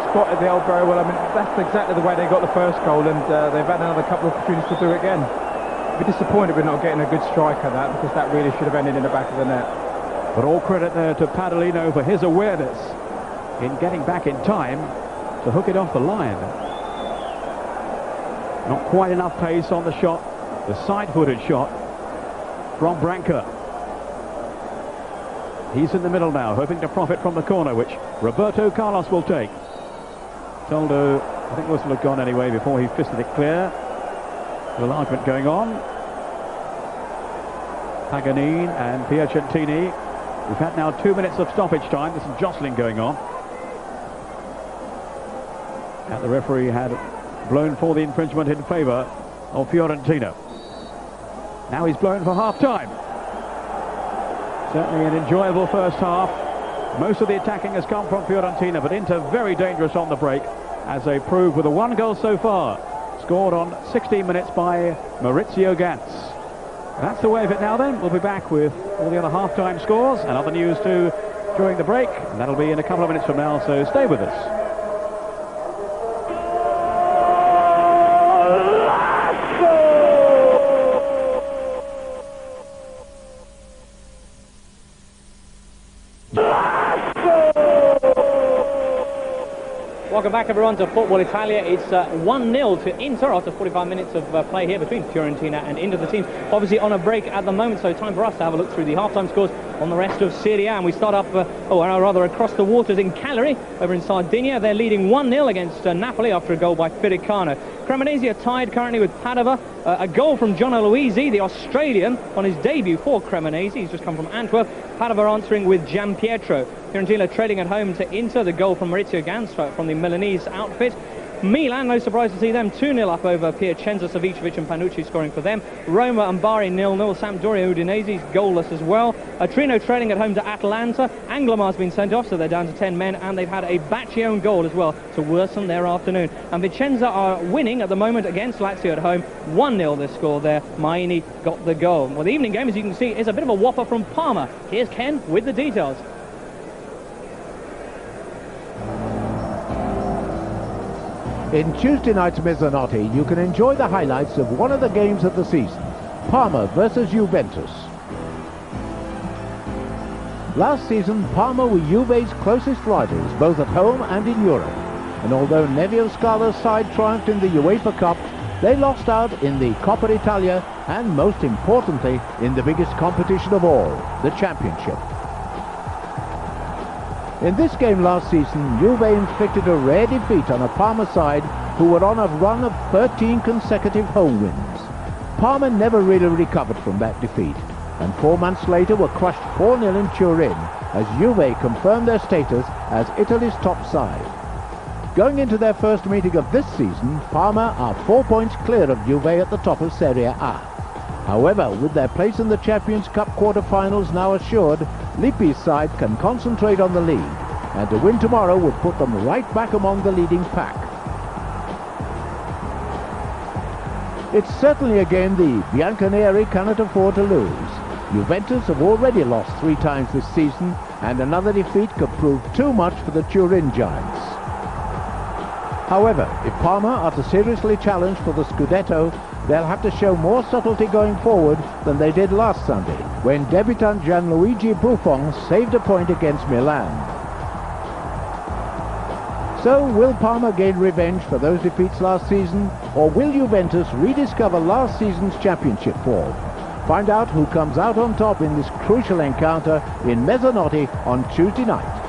[SPEAKER 2] Spotted the old very well. I mean, that's exactly the way they got the first goal, and they've had another couple of opportunities to do it again. Be disappointed we're not getting a good strike at that, because that really should have ended in the back of the net.
[SPEAKER 1] But all credit there to Padalino for his awareness in getting back in time to hook it off the line. Not quite enough pace on the shot, the side-footed shot from Branca. He's in the middle now, hoping to profit from the corner, which Roberto Carlos will take. Toldo, I think, must have gone anyway before he fisted it clear. Little argument going on. Paganin and Piacentini. We've had now 2 minutes of stoppage time. There's some jostling going on. And the referee had blown for the infringement in favour of Fiorentina. Now he's blown for half-time. Certainly an enjoyable first half. Most of the attacking has come from Fiorentina, but Inter very dangerous on the break, as they proved with a 1 goal so far, scored on 16 minutes by Maurizio Gantz. That's the way of it now then. We'll be back with all the other half-time scores and other news too during the break, and that'll be in a couple of minutes from now, so stay with us.
[SPEAKER 3] Welcome back, everyone, to Football Italia. It's 1-0 to Inter after 45 minutes of play here between Fiorentina and Inter. The teams obviously on a break at the moment, so time for us to have a look through the half-time scores on the rest of Serie A. And we start up, across the waters in Cagliari, over in Sardinia. They're leading 1-0 against Napoli after a goal by Fiorentina. Cremonese are tied currently with Padova. A goal from John Aloisi, the Australian, on his debut for Cremonese. He's just come from Antwerp. Padova answering with Gianpietro. Fiorentina trailing at home to Inter. The goal from Maurizio Gantz from the Milanese outfit. Milan, no surprise to see them 2-0 up over Piacenza, Savicevic and Panucci scoring for them. Roma and Bari 0-0. Sampdoria Udinese goalless as well. Trino trailing at home to Atalanta. Anglemar's been sent off, so they're down to 10 men, and they've had a Bacci goal as well to worsen their afternoon. And Vicenza are winning at the moment against Lazio at home. 1-0 the score there. Maini got the goal. Well, the evening game, as you can see, is a bit of a whopper from Parma. Here's Ken with the details.
[SPEAKER 4] In Tuesday night's Mezzanotte, you can enjoy the highlights of one of the games of the season, Parma versus Juventus. Last season, Parma were Juve's closest rivals, both at home and in Europe. And although Nevio Scala's side triumphed in the UEFA Cup, they lost out in the Coppa Italia and, most importantly, in the biggest competition of all, the Championship. In this game last season, Juve inflicted a rare defeat on a Parma side who were on a run of 13 consecutive home wins. Parma never really recovered from that defeat, and 4 months later were crushed 4-0 in Turin as Juve confirmed their status as Italy's top side. Going into their first meeting of this season, Parma are 4 points clear of Juve at the top of Serie A. However, with their place in the Champions Cup quarter-finals now assured, Lippi's side can concentrate on the league, and a win tomorrow would put them right back among the leading pack. It's certainly a game the Bianconeri cannot afford to lose. Juventus have already lost 3 times this season, and another defeat could prove too much for the Turin Giants. However, if Parma are to seriously challenge for the Scudetto, they'll have to show more subtlety going forward than they did last Sunday, when debutant Gianluigi Buffon saved a point against Milan. So, will Parma gain revenge for those defeats last season, or will Juventus rediscover last season's championship form? Find out who comes out on top in this crucial encounter in Mezzanotte on Tuesday night.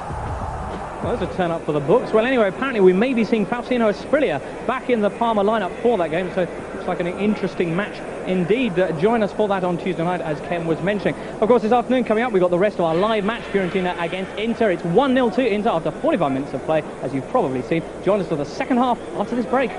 [SPEAKER 3] Well, there's a turn up for the books. Well, anyway, apparently we may be seeing Faustino Asprilla back in the Parma lineup for that game, so looks like an interesting match indeed. Join us for that on Tuesday night, as Ken was mentioning. Of course, this afternoon coming up, we've got the rest of our live match, Fiorentina against Inter. It's 1-0 to Inter after 45 minutes of play, as you've probably seen. Join us for the second half after this break.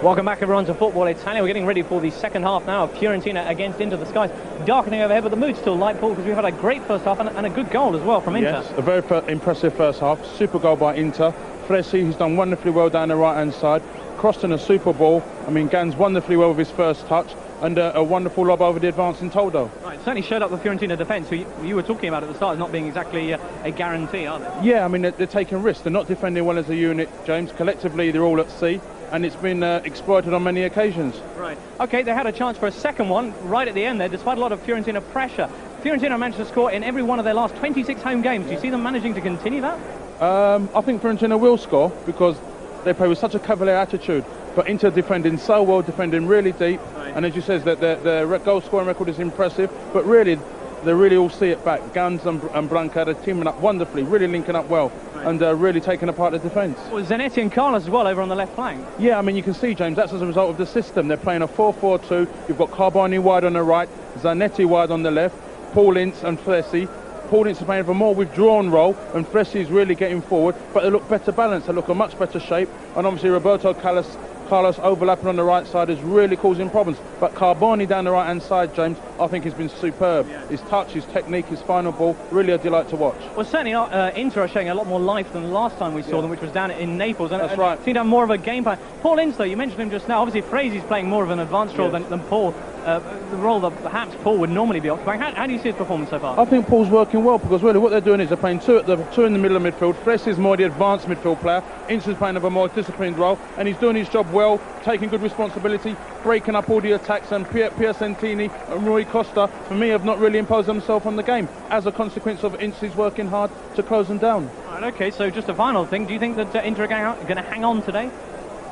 [SPEAKER 3] Welcome back everyone to Football Italia. We're getting ready for the second half now of Fiorentina against Inter. The skies darkening overhead, but the mood's still light, Paul, because we've had a great first half and a good goal as well from Inter.
[SPEAKER 5] Yes, a very impressive first half. Super goal by Inter. Flessi, who's done wonderfully well down the right-hand side. Crossed in a super ball. I mean, Gans wonderfully well with his first touch. And a wonderful lob over the advancing Toldo.
[SPEAKER 3] Right, certainly showed up the Fiorentina defence, who you were talking about at the start, as not being exactly a guarantee, are they?
[SPEAKER 5] Yeah, I mean, they're taking risks. They're not defending well as a unit, James. Collectively, they're all at sea. And it's been exploited on many occasions.
[SPEAKER 3] Right. OK, they had a chance for a second one right at the end there, despite a lot of Fiorentina pressure. Fiorentina managed to score in every one of their last 26 home games. Do you see them managing to continue that?
[SPEAKER 5] I think Fiorentina will score because they play with such a cavalier attitude. But Inter defending so well, defending really deep. Right. And as you said, their goal scoring record is impressive. But really, they really all see it back. Gans and Branca, they're teaming up wonderfully, really linking up well. Right. And really taking apart the defence.
[SPEAKER 3] Well, Zanetti and Carlos as well over on the left flank.
[SPEAKER 5] Yeah, I mean, you can see, James, that's as a result of the system. They're playing a 4-4-2. You've got Carboni wide on the right, Zanetti wide on the left, Paul Ince and Flessi. Paul Ince is playing for a more withdrawn role, and Flessi is really getting forward, but they look better balanced, they look a much better shape, and obviously Roberto Carlos overlapping on the right side is really causing problems. But Carboni down the right-hand side, James, I think has been superb. Yeah. His touch, his technique, his final ball, really a delight to watch.
[SPEAKER 3] Well, certainly Inter are showing a lot more life than the last time we saw them, which was down in Naples. And
[SPEAKER 5] that's right.
[SPEAKER 3] Seemed to have more of a game plan. Paul Ince, though, you mentioned him just now. Obviously, Frazi's playing more of an advanced role than Paul. The role that perhaps Paul would normally be occupying. How do you see his performance so far?
[SPEAKER 5] I think Paul's working well because really what they're doing is they're playing two in the middle of midfield. Flessi is more the advanced midfield player. Ince is playing a more disciplined role, and he's doing his job well, taking good responsibility, breaking up all the attacks. And Piacentini and Rui Costa, for me, have not really imposed themselves on the game as a consequence of Ince's working hard to close them down.
[SPEAKER 3] Right, okay, so just a final thing. Do you think that Inter are going to hang on today?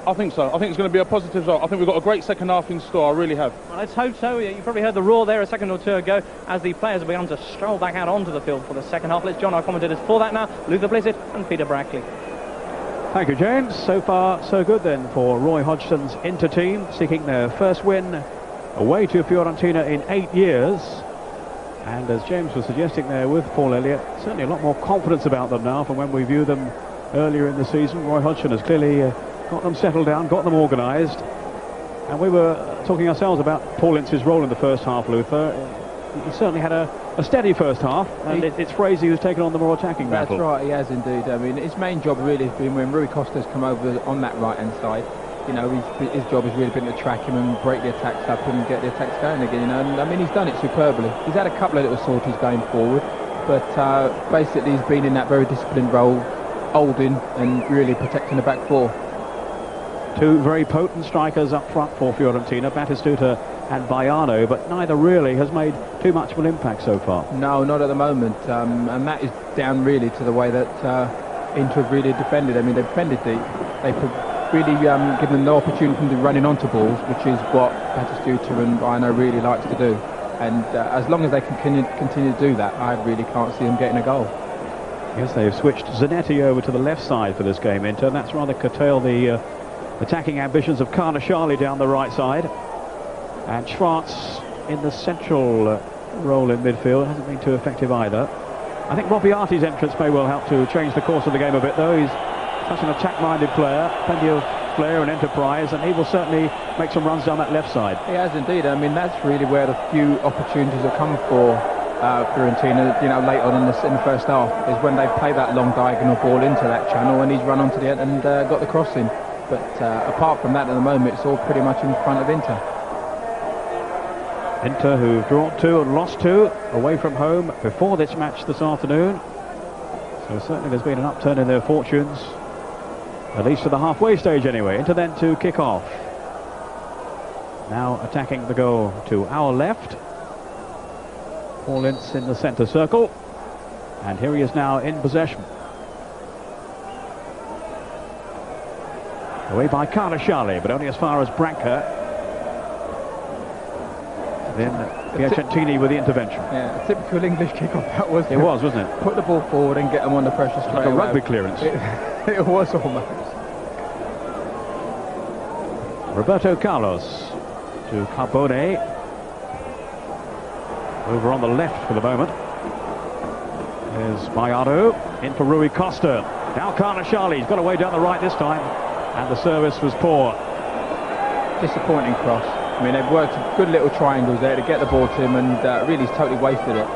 [SPEAKER 5] I think so. I think it's going to be a positive result. I think we've got a great second half in store. I really have.
[SPEAKER 3] Well, let's hope so. You probably heard the roar there a second or two ago as the players have begun to stroll back out onto the field for the second half. Let's join our commentators for that now, Luther Blizzard and Peter Brackley.
[SPEAKER 1] Thank you, James. So far, so good then for Roy Hodgson's Inter team, seeking their first win away to Fiorentina in 8 years. And as James was suggesting there with Paul Elliott, certainly a lot more confidence about them now from when we viewed them earlier in the season. Roy Hodgson has clearly got them settled down, got them organised. And we were talking ourselves about Paul Ince's role in the first half, Luther. He certainly had a steady first half, and it's Frazi who's taken on the more attacking battle.
[SPEAKER 2] That's right, he has indeed. I mean, his main job really has been when Rui Costa's come over on that right-hand side. You know, his job has really been to track him and break the attacks up and get the attacks going again. You know, and I mean, he's done it superbly. He's had a couple of little sorties going forward, but basically he's been in that very disciplined role, holding and really protecting the back four.
[SPEAKER 1] Two very potent strikers up front for Fiorentina, Batistuta and Baiano, but neither really has made too much of an impact so far.
[SPEAKER 2] No, not at the moment, and that is down really to the way that Inter have really defended. I mean, they've defended deep. They've really given them no opportunity to running onto balls, which is what Batistuta and Baiano really likes to do. And as long as they can continue to do that, I really can't see them getting a goal.
[SPEAKER 1] Yes, they've switched Zanetti over to the left side for this game, Inter, and that's rather curtailed the attacking ambitions of Carnashali down the right side. And Schwartz in the central role in midfield hasn't been too effective either. I think Robbiati's entrance may well help to change the course of the game a bit, though. He's such an attack-minded player, plenty of flair and enterprise, and he will certainly make some runs down that left side.
[SPEAKER 2] He has indeed. I mean, that's really where the few opportunities have come for Fiorentina, you know, late on in the first half, is when they play that long diagonal ball into that channel, and he's run onto the end and got the crossing. But apart from that, at the moment, it's all pretty much in front of Inter.
[SPEAKER 1] Inter, who've drawn 2 and lost 2 away from home before this match this afternoon. So certainly there's been an upturn in their fortunes, at least to the halfway stage anyway. Inter then to kick off. Now attacking the goal to our left. Paul Ince in the centre circle. And here he is now in possession. Away by Carnashali, but only as far as Branca. Then Piacentini with the intervention.
[SPEAKER 2] Yeah, a typical English kick-off that was.
[SPEAKER 1] It was, wasn't it?
[SPEAKER 2] Put the ball forward and get them under pressure straight away.
[SPEAKER 1] Like a rugby clearance.
[SPEAKER 2] It was almost.
[SPEAKER 1] Roberto Carlos to Carbone. Over on the left for the moment. There's Baiano in for Rui Costa. Now Carnashali, he's got away down the right this time. And the service was poor.
[SPEAKER 2] disappointing cross. I mean, they've worked good little triangles there to get the ball to him, and really he's totally wasted it.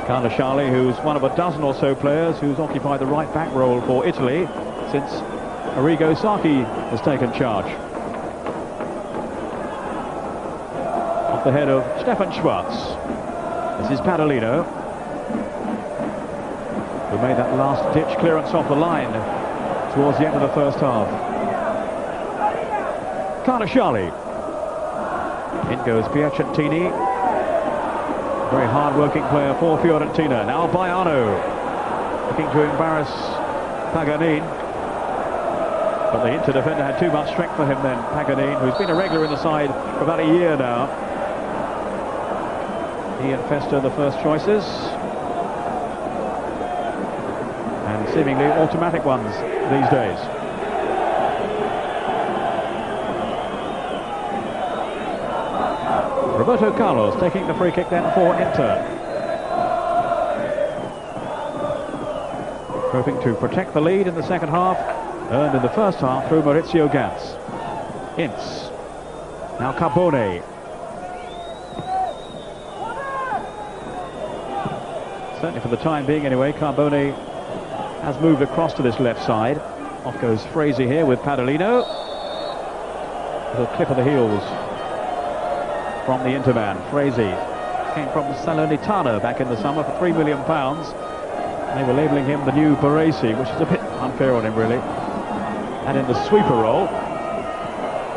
[SPEAKER 1] Carlo, who's one of a dozen or so players who's occupied the right back role for Italy since Arrigo Sacchi has taken charge. Off the head of Stefan Schwarz. This is Padalino, who made that last-ditch clearance off the line towards the end of the first half. Carlo. In goes Piacentini. Very hard-working player for Fiorentina. Now Baiano, looking to embarrass Paganin. But the Inter defender had too much strength for him then, Paganin, who's been a regular in the side for about a year now. He and Festa the first choices. And seemingly automatic ones these days. Roberto Carlos taking the free kick then for Inter. Hoping to protect the lead in the second half, earned in the first half through Maurizio Gans. Ince. Now Carbone. Certainly for the time being anyway, Carbone has moved across to this left side. Off goes Fraser here with Padalino. Little clip of the heels from the Interman. Fraser came from Salernitana back in the summer for £3 million. They were labelling him the new Baresi, which is a bit unfair on him really. And in the sweeper role,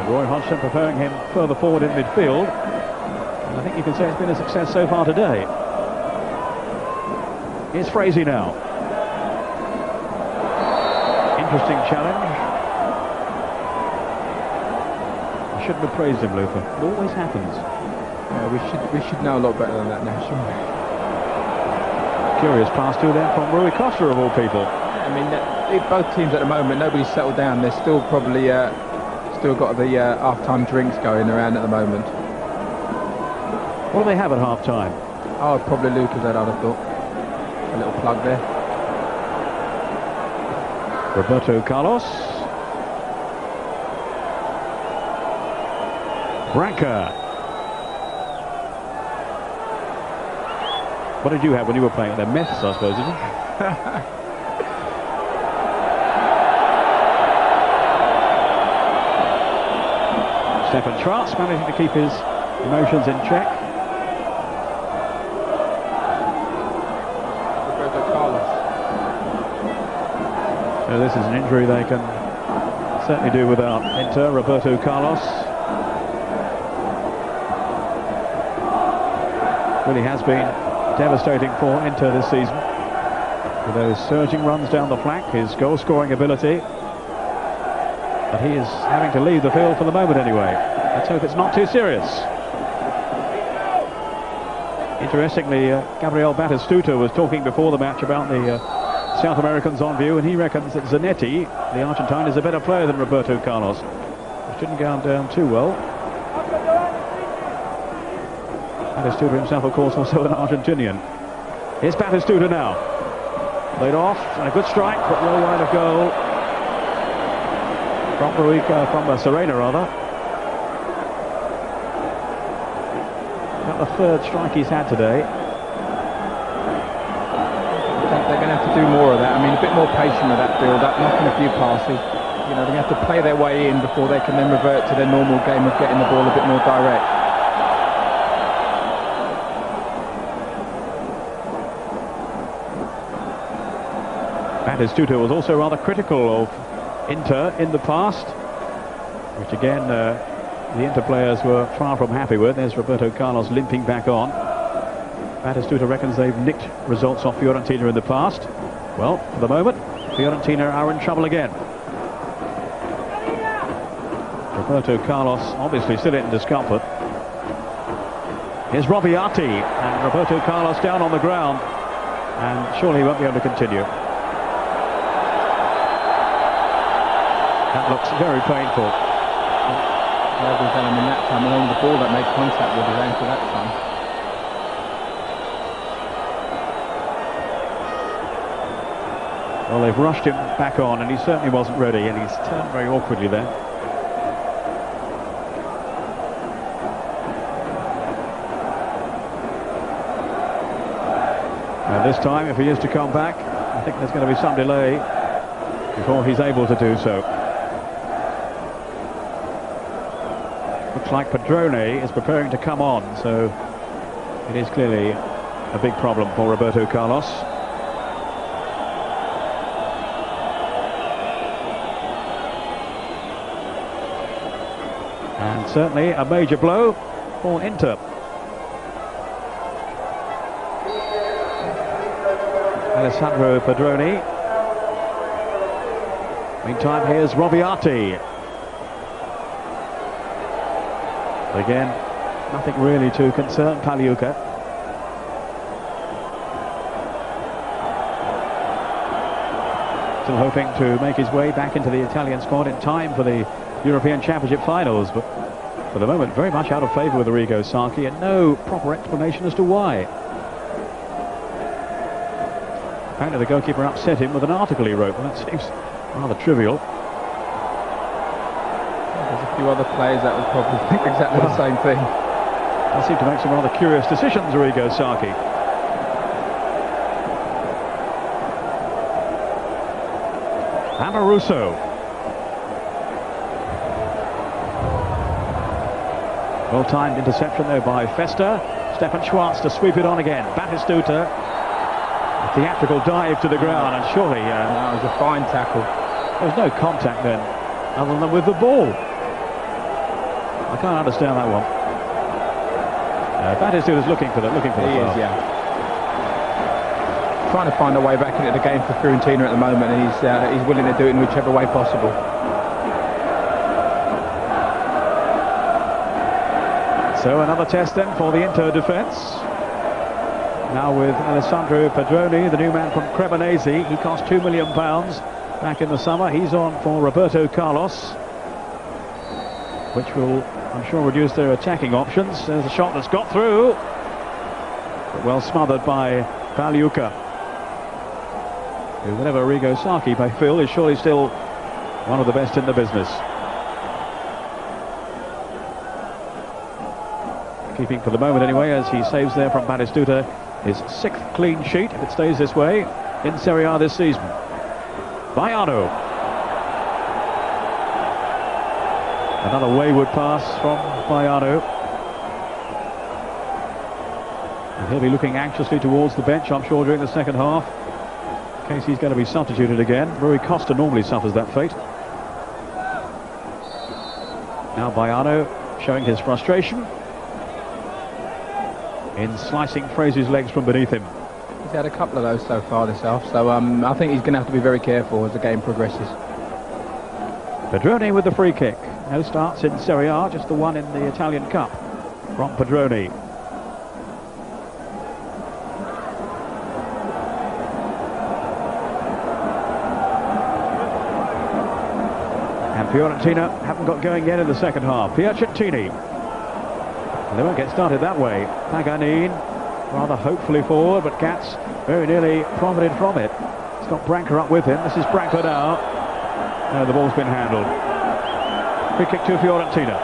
[SPEAKER 1] Roy Hodgson preparing him further forward in midfield. And I think you can say it's been a success so far today. Here's Fraser now. Interesting challenge. I shouldn't have praised him, Luther. It always happens.
[SPEAKER 2] We should know a lot better than that now, shouldn't we?
[SPEAKER 1] Curious pass to them from Rui Costa of all people.
[SPEAKER 2] I mean, both teams at the moment, nobody's settled down. They're still probably still got the half-time drinks going around at the moment.
[SPEAKER 1] What do they have at half-time?
[SPEAKER 2] Oh, probably Lucas, I'd have thought. A little plug there.
[SPEAKER 1] Roberto Carlos. Branca. What did you have when you were playing? They're meths, I suppose, isn't it? Stefan Schwarz managing to keep his emotions in check.
[SPEAKER 2] Roberto Carlos.
[SPEAKER 1] So this is an injury they can certainly do without. Inter, Roberto Carlos. Really has been devastating for Inter this season. With those surging runs down the flank, his goal-scoring ability. But he is having to leave the field for the moment anyway. Let's hope it's not too serious. Interestingly, Gabriel Batistuta was talking before the match about the South Americans on view, and he reckons that Zanetti, the Argentine, is a better player than Roberto Carlos. It shouldn't go down too well. Batistuta himself, of course, also an Argentinian. Here's Batistuta now. Played off, and a good strike, but well wide of goal. From Serena, rather. About the third strike he's had today.
[SPEAKER 2] I think they're going to have to do more of that. I mean, a bit more patient with that build-up, knocking a few passes. You know, they have to play their way in before they can then revert to their normal game of getting the ball a bit more direct.
[SPEAKER 1] Batistuta was also rather critical of Inter in the past, which again the Inter players were far from happy with. There's Roberto Carlos limping back on. Batistuta reckons they've nicked results off Fiorentina in the past. Well, for the moment, Fiorentina are in trouble again. Roberto Carlos obviously still in discomfort. Here's Robbiati, and Roberto Carlos down on the ground, and surely he won't be able to continue. That looks very painful.
[SPEAKER 2] Well, we've done him in that time, and only the ball that made contact with his ankle that time.
[SPEAKER 1] Well, they've rushed him back on, and he certainly wasn't ready, and he's turned very awkwardly there. And this time, if he is to come back, I think there's going to be some delay before he's able to do so. Looks like Padrone is preparing to come on, so it is clearly a big problem for Roberto Carlos. And certainly a major blow for Inter. Alessandro Padrone. Meantime, here's Robiati. Again, nothing really to concern Pagliuca. Still hoping to make his way back into the Italian squad in time for the European Championship finals, but for the moment very much out of favour with Arrigo Sacchi, and no proper explanation as to why. Apparently the goalkeeper upset him with an article he wrote, and that seems rather trivial.
[SPEAKER 2] There's a few other players that would probably think exactly the same thing.
[SPEAKER 1] They seem to make some rather curious decisions, Arrigo Sacchi. Amoruso. Well-timed interception though by Festa. Stefan Schwarz to sweep it on again. Batistuta. A theatrical dive to the ground, and surely...
[SPEAKER 2] that was a fine tackle.
[SPEAKER 1] There was no contact then, other than with the ball. I can't understand that one. Batistuta's looking for the foul.
[SPEAKER 2] He is, yeah. Trying to find a way back into the game for Fiorentina at the moment, and he's willing to do it in whichever way possible.
[SPEAKER 1] So another test then for the Inter defence. Now with Alessandro Padrone, the new man from Cremonese. He cost £2 million back in the summer. He's on for Roberto Carlos, which will, I'm sure, reduce their attacking options. There's a shot that's got through, but well smothered by Pagliuca, who, whatever Arrigo Sacchi may feel, is surely still one of the best in the business. Keeping for the moment anyway, as he saves there from Batistuta his 6th clean sheet, if it stays this way, in Serie A this season. Baiano. Another wayward pass from Baiano. And he'll be looking anxiously towards the bench, I'm sure, during the second half, in case he's going to be substituted again. Rui Costa normally suffers that fate. Now Baiano showing his frustration in slicing Fraser's legs from beneath him.
[SPEAKER 2] He's had a couple of those so far this half, so I think he's going to have to be very careful as the game progresses.
[SPEAKER 1] Padrone with the free kick. No starts in Serie A, just the one in the Italian Cup from Padrone. And Fiorentina haven't got going yet in the second half. Piacentini. And they won't get started that way. Paganin rather hopefully forward, but Katz very nearly profited from it. He's got Branca up with him. This is Branca now. No, the ball's been handled. Free kick to Fiorentina.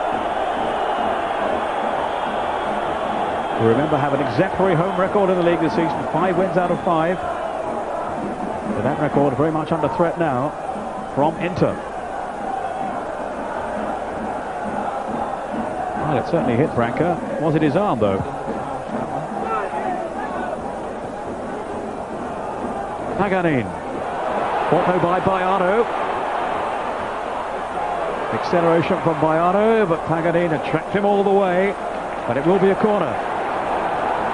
[SPEAKER 1] We remember, have an exemplary home record in the league this season. 5 wins out of 5. But that record very much under threat now from Inter. Well, it certainly hit Branca. Was it his arm, though? Paganin. Fought by Baiano. Acceleration from Baiano, but Paganin had tracked him all the way. But it will be a corner.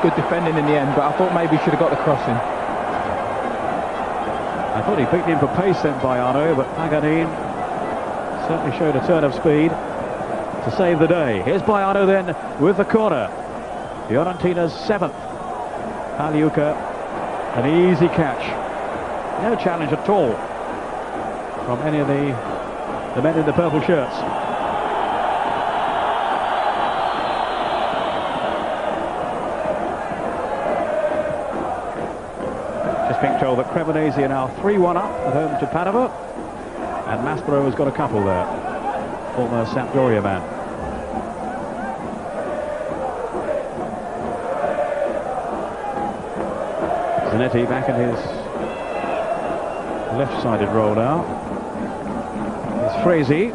[SPEAKER 2] Good defending in the end, but I thought maybe he should have got the crossing.
[SPEAKER 1] I thought he beat him for pace then, Baiano, but Paganin certainly showed a turn of speed to save the day. Here's Baiano then with the corner. Fiorentina's 7th. Pagliuca, an easy catch. No challenge at all from any of the men in the purple shirts. Just being told that Cremonese are now 3-1 up at home to Padova. And Maspero has got a couple there. Former Sampdoria man. Zanetti back in his left-sided role now. It's Frazee.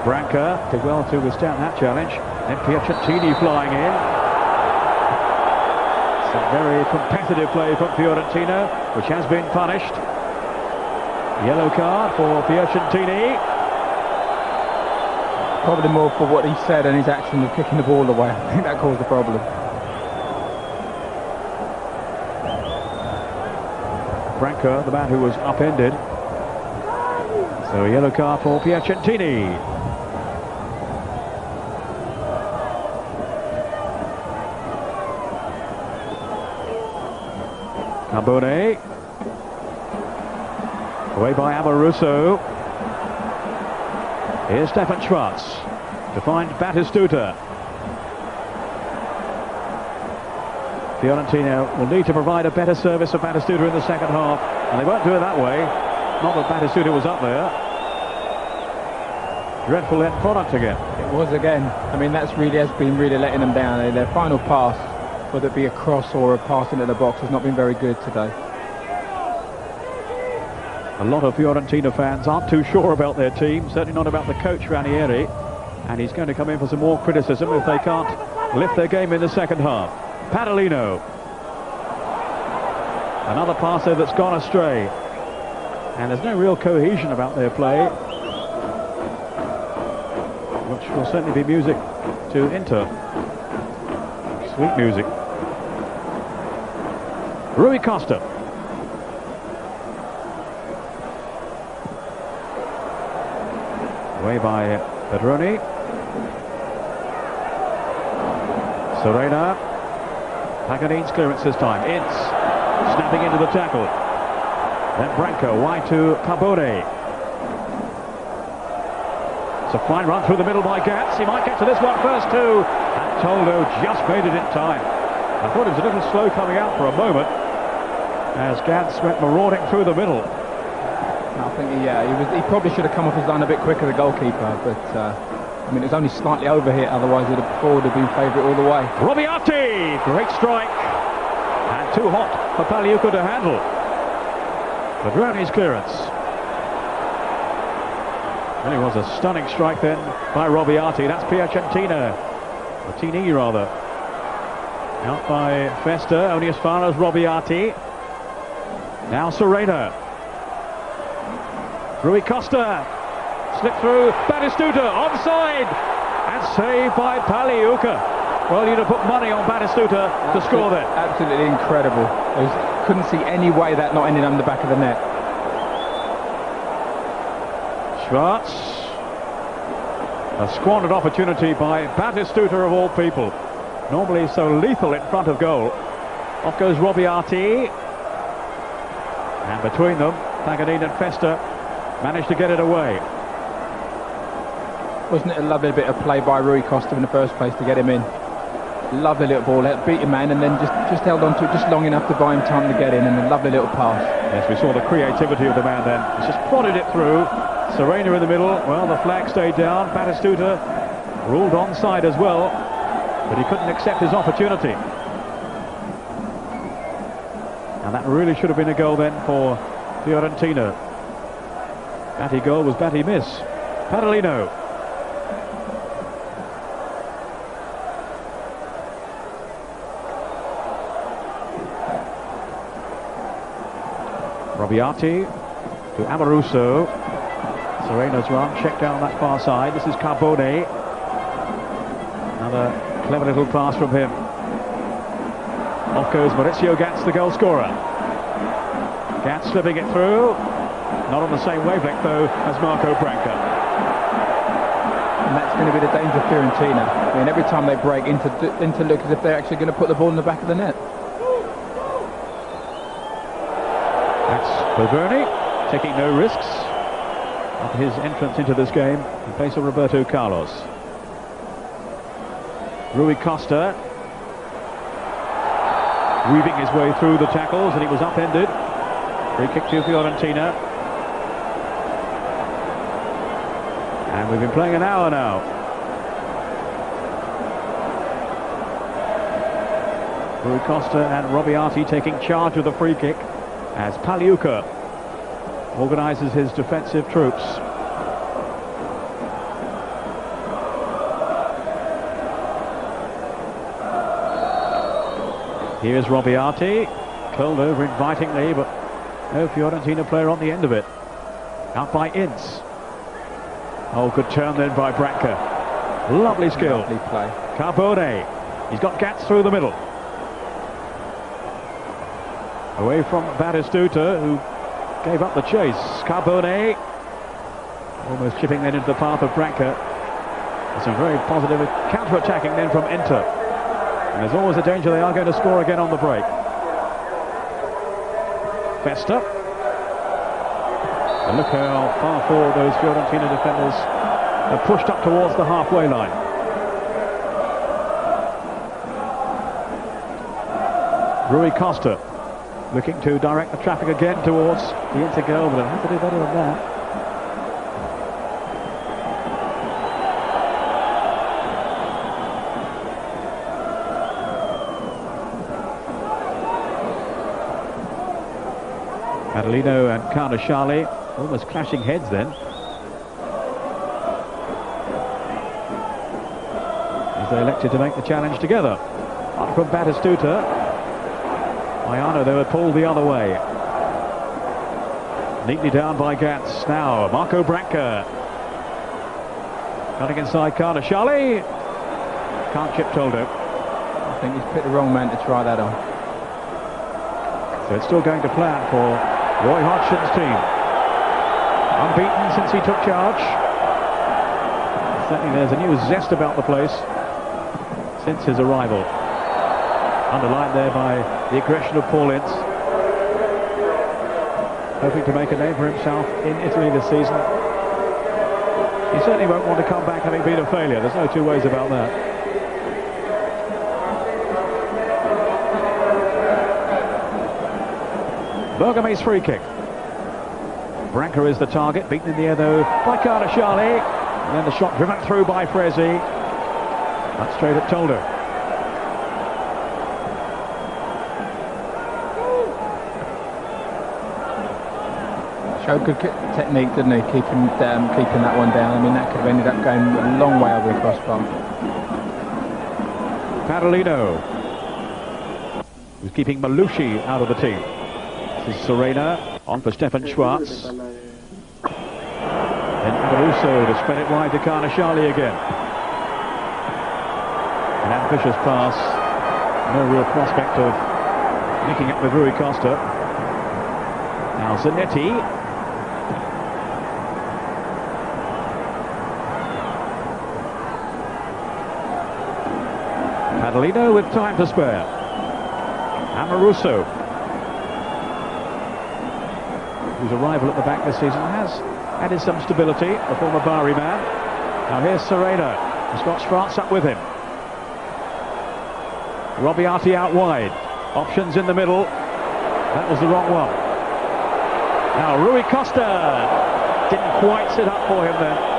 [SPEAKER 1] Branca did well to withstand that challenge. Then Piacentini flying in. It's a very competitive play from Fiorentina, which has been punished. Yellow card for Piacentini.
[SPEAKER 2] Probably more for what he said and his action of kicking the ball away. I think that caused the problem.
[SPEAKER 1] Branca, the man who was upended. So a yellow card for Piacentini. Carbone. Away by Amoruso. Here's Stefan Schwarz to find Batistuta. Fiorentina will need to provide a better service for Batistuta in the second half, and they won't do it that way. Not that Batistuta was up there. Dreadful end product again.
[SPEAKER 2] It was again. I mean, that's really has been really letting them down. Their final pass, whether it be a cross or a pass into the box, has not been very good today.
[SPEAKER 1] A lot of Fiorentina fans aren't too sure about their team, certainly not about the coach Ranieri, and he's going to come in for some more criticism if they can't lift their game in the second half. Padalino. Another passer that's gone astray, and there's no real cohesion about their play, which will certainly be music to Inter. Sweet music. Rui Costa. Away by Pedroni. Serena. Pagani's clearance this time. Ince snapping into the tackle. Then Branco wide to Carbone. It's a fine run through the middle by Gats. He might get to this one first too. And Toldo just made it in time. I thought it was a little slow coming out for a moment as Gats went marauding through the middle.
[SPEAKER 2] I think he probably should have come off his line a bit quicker, the goalkeeper, but I mean, it was only slightly over here, otherwise the forward would have been favourite all the way.
[SPEAKER 1] Robiati! Great strike. And too hot for Paliuca to handle. Pedroni's clearance. Really was a stunning strike then by Robiati. That's Piacentina. Or Tini rather. Out by Festa, only as far as Robiati. Now Serena. Rui Costa. Slipped through. Batistuta offside. And saved by Paliuca. Well, you'd have put money on Batistuta to score there.
[SPEAKER 2] Absolutely incredible. Couldn't see any way that not ending on the back of the net.
[SPEAKER 1] Schwarz. A squandered opportunity by Batistuta of all people. Normally so lethal in front of goal. Off goes Robiati. And between them, Paganini and Festa managed to get it away.
[SPEAKER 2] Wasn't it a lovely bit of play by Rui Costa in the first place to get him in? Lovely little ball, beat a man and then just held on to it just long enough to buy him time to get in, and a lovely little pass.
[SPEAKER 1] Yes, we saw the creativity of the man then. He's just prodded it through. Serena in the middle. Well, the flag stayed down. Batistuta ruled onside as well, but he couldn't accept his opportunity. And that really should have been a goal then for Fiorentina. Batty goal was Batty miss. Padalino. Robiati to Amoruso. Serena's run, checked down that far side. This is Carbone. Another clever little pass from him. Off goes Maurizio Gats, the goal scorer. Gats slipping it through. Not on the same wavelength though as Marco Branca.
[SPEAKER 2] And that's going to be the danger of Fiorentina. I mean, every time they break into look as if they're actually going to put the ball in the back of the net.
[SPEAKER 1] That's Berberni taking no risks after his entrance into this game in place of Roberto Carlos. Rui Costa weaving his way through the tackles, and he was upended. Free kick to Fiorentina. And we've been playing an hour now. Rui Costa and Robiati taking charge of the free kick as Paliuca organises his defensive troops. Here's Robiati, curled over invitingly, but no Fiorentina player on the end of it. Out by Ince. Oh, good turn then by Branca. Lovely skill.
[SPEAKER 2] Lovely play.
[SPEAKER 1] Carbone. He's got Gats through the middle. Away from Batistuta, who gave up the chase. Carbone almost chipping then into the path of Branca. Some very positive counter-attacking then from Inter. And there's always a danger they are going to score again on the break. Festa. And look how far forward those Fiorentina defenders have pushed up towards the halfway line. Rui Costa looking to direct the traffic again towards the Inter goal, but they'll have to do better than that. Catalino and Carnashali almost clashing heads then. As they elected to make the challenge together. Up from Batistuta. Maiano, they were pulled the other way. Neatly down by Gats. Now, Marco Branca. Cutting inside Carnashali. Can't chip Toldo.
[SPEAKER 2] I think he's picked the wrong man to try that on.
[SPEAKER 1] So it's still going to plan for Roy Hodgson's team. Unbeaten since he took charge. Certainly there's a new zest about the place since his arrival. Underlined there by the aggression of Paul Ince. Hoping to make a name for himself in Italy this season. He certainly won't want to come back having been a failure. There's no two ways about that. Bergame's free kick. Branca is the target, beaten in the air though by Carnashali. And then the shot driven through by Fresi. That's straight at Toldo.
[SPEAKER 2] Showed good technique, didn't he? Keeping that one down. I mean, that could have ended up going a long way over the crossbar.
[SPEAKER 1] Padalino, who's keeping Malushi out of the team. This is Serena on for Stefan Schwartz. Then Caruso to spread it wide to Carnashali again. An ambitious pass. No real prospect of linking up with Rui Costa. Now Zanetti. Padalino with time to spare. Amoruso, whose arrival at the back this season has added some stability, the former Bari man. Now here's Serena, who's got Schwartz up with him. Robiati out wide, options in the middle, that was the wrong one. Now Rui Costa, didn't quite sit up for him then.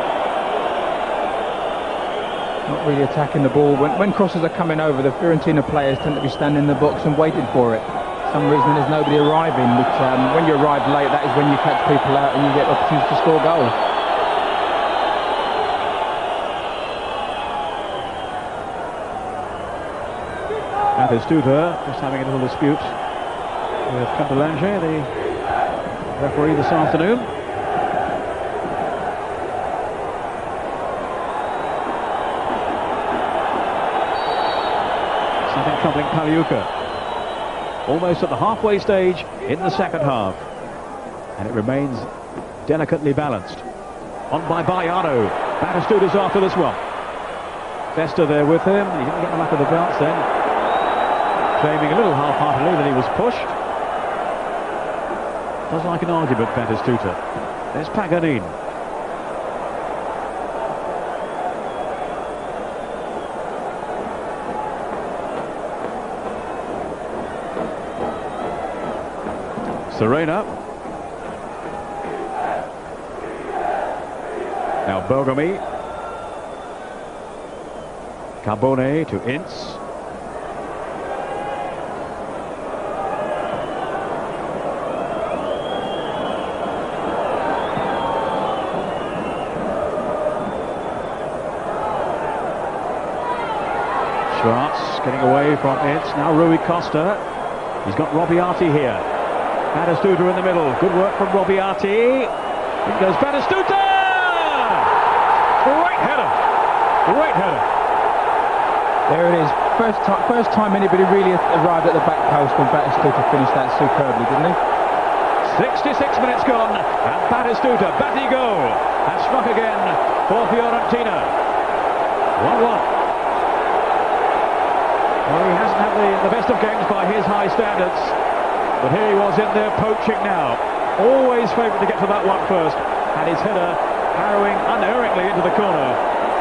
[SPEAKER 2] Not really attacking the ball. When crosses are coming over, the Fiorentina players tend to be standing in the box and waiting for it. For some reason there's nobody arriving, but when you arrive late, that is when you catch people out and you get opportunities to score goals.
[SPEAKER 1] Batistuta just having a little dispute with Candelange, the referee this afternoon. Something troubling Paliuca. Almost at the halfway stage in the second half. And it remains delicately balanced. On by Baiano. Batistuta's after this one. Festa there with him. He didn't get the luck of the bounce then. Claiming a little half-heartedly that he was pushed. Does like an argument, Batistuta. There's Paganin. Serena. Now Bergami. Carbone to Ince. Schwartz getting away from Ince. Now Rui Costa. He's got Robbiati here. Batistuta in the middle. Good work from Robbiati. In goes Batistuta! Great header. Great header.
[SPEAKER 2] There it is. First time anybody really arrived at the back post when Batistuta finished that superbly, didn't he?
[SPEAKER 1] 66 minutes gone, and Batistuta, Batigo, has struck again for Fiorentina. 1-1. Well, he hasn't had the best of games by his high standards, but here he was in there poaching now. Always favourite to get to that one first, and his header harrowing unerringly into the corner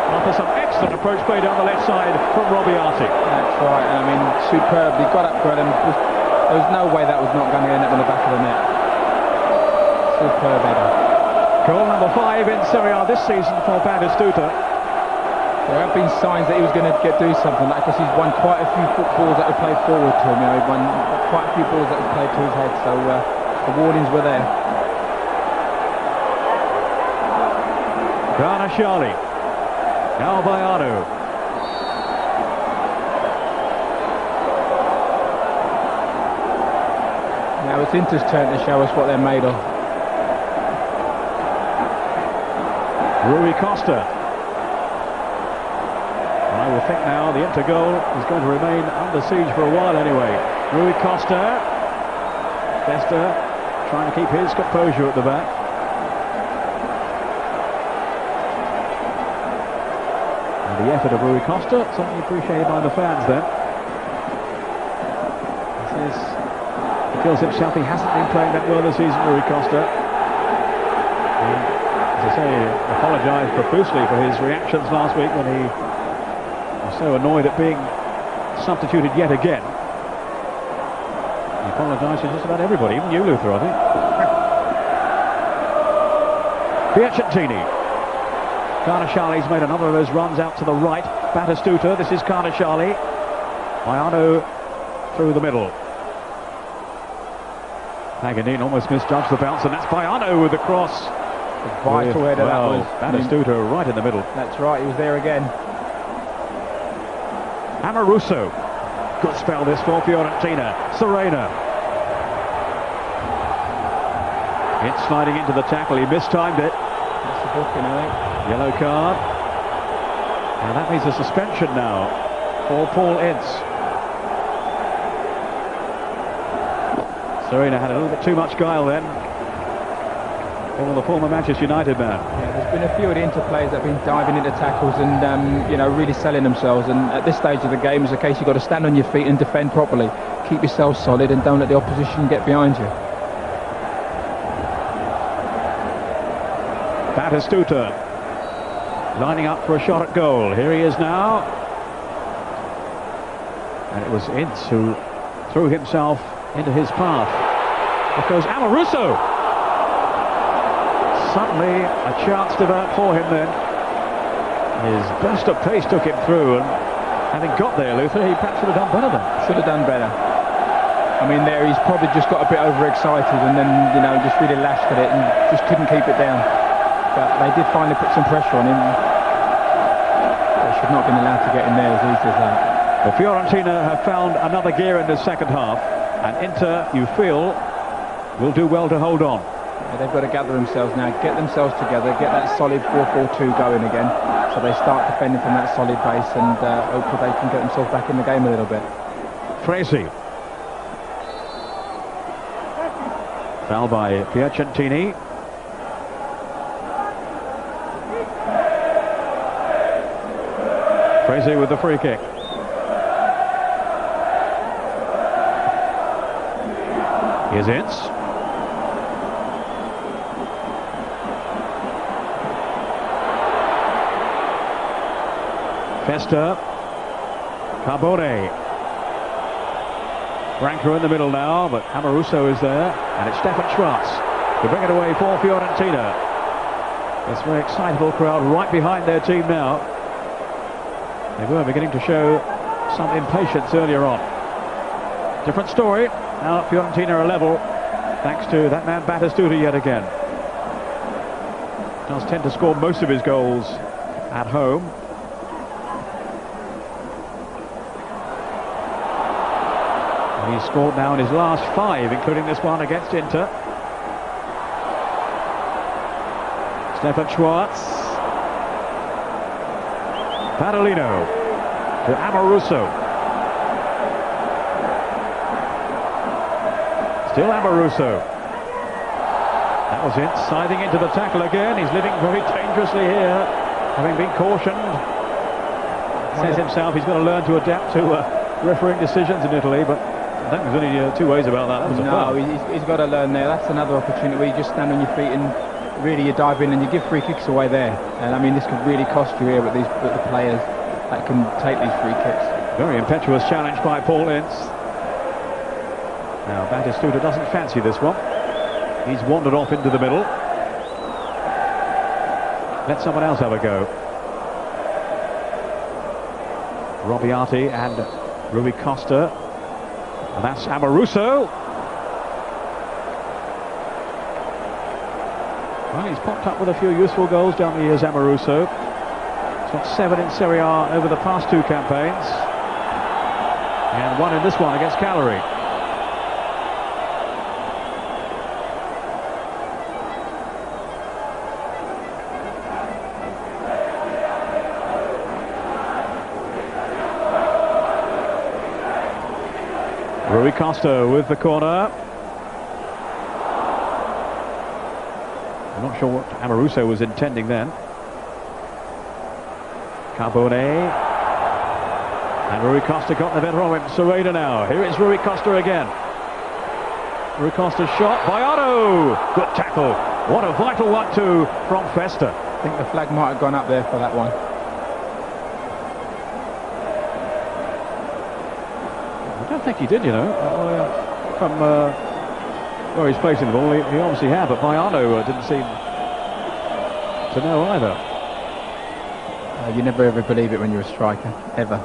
[SPEAKER 1] after some excellent approach play down the left side from Robbiati.
[SPEAKER 2] That's right, and I mean, superb. He got up for it, and there was no way that was not going to end up on the back of the net. Superb header.
[SPEAKER 1] Goal number 5 in Serie A this season for Batistuta.
[SPEAKER 2] There have been signs that he was going to do something like this. He's won quite a few footballs that were played forward to him. You know, he won quite a few balls that were played to his head, so the warnings were there.
[SPEAKER 1] Garnashali. Now Bayano.
[SPEAKER 2] Now it's Inter's turn to show us what they're made of.
[SPEAKER 1] Rui Costa. I will think now the Inter goal is going to remain under siege for a while anyway. Rui Costa. Festa trying to keep his composure at the back. And the effort of Rui Costa certainly appreciated by the fans then. He feels himself he hasn't been playing that well this season, Rui Costa. As I say, apologised profusely for his reactions last week when he was so annoyed at being substituted yet again. He apologised to just about everybody, even you, Luther, I think. Piacentini. Carnashali's made another of those runs out to the right. Batistuta, this is Carnashali. Bayano through the middle. Paganini almost misjudged the bounce, and that's Bayano with the cross.
[SPEAKER 2] A vital header that was.
[SPEAKER 1] Batistuta right in the middle.
[SPEAKER 2] That's right, he was there again.
[SPEAKER 1] Amoruso. Good spell this for Fiorentina. Serena. It's sliding into the tackle, he mistimed it.
[SPEAKER 2] That's the booking, I think.
[SPEAKER 1] Yellow card. And that means a suspension now for Paul Ince. Serena had a little bit too much guile then. All the former Manchester United man.
[SPEAKER 2] Yeah, there's been a few of the Inter players that have been diving into tackles and you know, really selling themselves, and at this stage of the game it's a case you've got to stand on your feet and defend properly. Keep yourself solid and don't let the opposition get behind you.
[SPEAKER 1] Batistuta lining up for a shot at goal. Here he is now. And it was Ince who threw himself into his path. Off goes Amoruso. Suddenly a chance developed for him then. His burst of pace took him through, and having got there, Luther, he perhaps should have done better then.
[SPEAKER 2] Should have done better. I mean, there he's probably just got a bit overexcited and then, you know, just really lashed at it and just couldn't keep it down. But they did finally put some pressure on him. They should not have been allowed to get in there as easy as that.
[SPEAKER 1] Well, Fiorentina have found another gear in the second half, and Inter, you feel, will do well to hold on.
[SPEAKER 2] Yeah, they've got to gather themselves now, get themselves together, get that solid 4-4-2 going again, so they start defending from that solid base, and hopefully they can get themselves back in the game a little bit.
[SPEAKER 1] Fresi. Foul by Piacentini. Fresi with the free kick. Here's Ince. Festa. Carbone. Branca in the middle now, but Amoruso is there, and it's Stefan Schwarz to bring it away for Fiorentina. This very excitable crowd right behind their team now. They were beginning to show some impatience earlier on. Different story. Now Fiorentina are level, thanks to that man Battistuta yet again. Does tend to score most of his goals at home. And he's scored now in his last 5, including this one against Inter. Stefan Schwarz. Padalino to Amoruso. Still Amoruso. That was it, sliding into the tackle again. He's living very dangerously here, having been cautioned. Says himself he's got to learn to adapt to refereeing decisions in Italy, but I don't think there's only 2 ways about that. That was a foul.
[SPEAKER 2] He's got to learn there. That's another opportunity where you just stand on your feet and really you dive in and you give free kicks away there. And I mean, this could really cost you here with the players that can take these free kicks.
[SPEAKER 1] Very impetuous challenge by Paul Ince. Now Battistuta doesn't fancy this one. He's wandered off into the middle. Let someone else have a go. Robbiati and Rui Costa. And that's Amoruso. Well, he's popped up with a few useful goals down the years, Amoruso. He's got 7 in Serie A over the past 2 campaigns. And 1 in this one against Cagliari. Rui Costa with the corner. I'm not sure what Amoruso was intending then. Carbone. And Rui Costa got the better of him. Serena now. Here is Rui Costa again. Rui Costa's shot. Baiano! Good tackle. What a vital 1-2 from Festa.
[SPEAKER 2] I think the flag might have gone up there for that one.
[SPEAKER 1] I don't think he did, you know. From where he's placing the ball, he obviously had, but Baiano didn't seem to know either.
[SPEAKER 2] You never ever believe it when you're a striker, ever.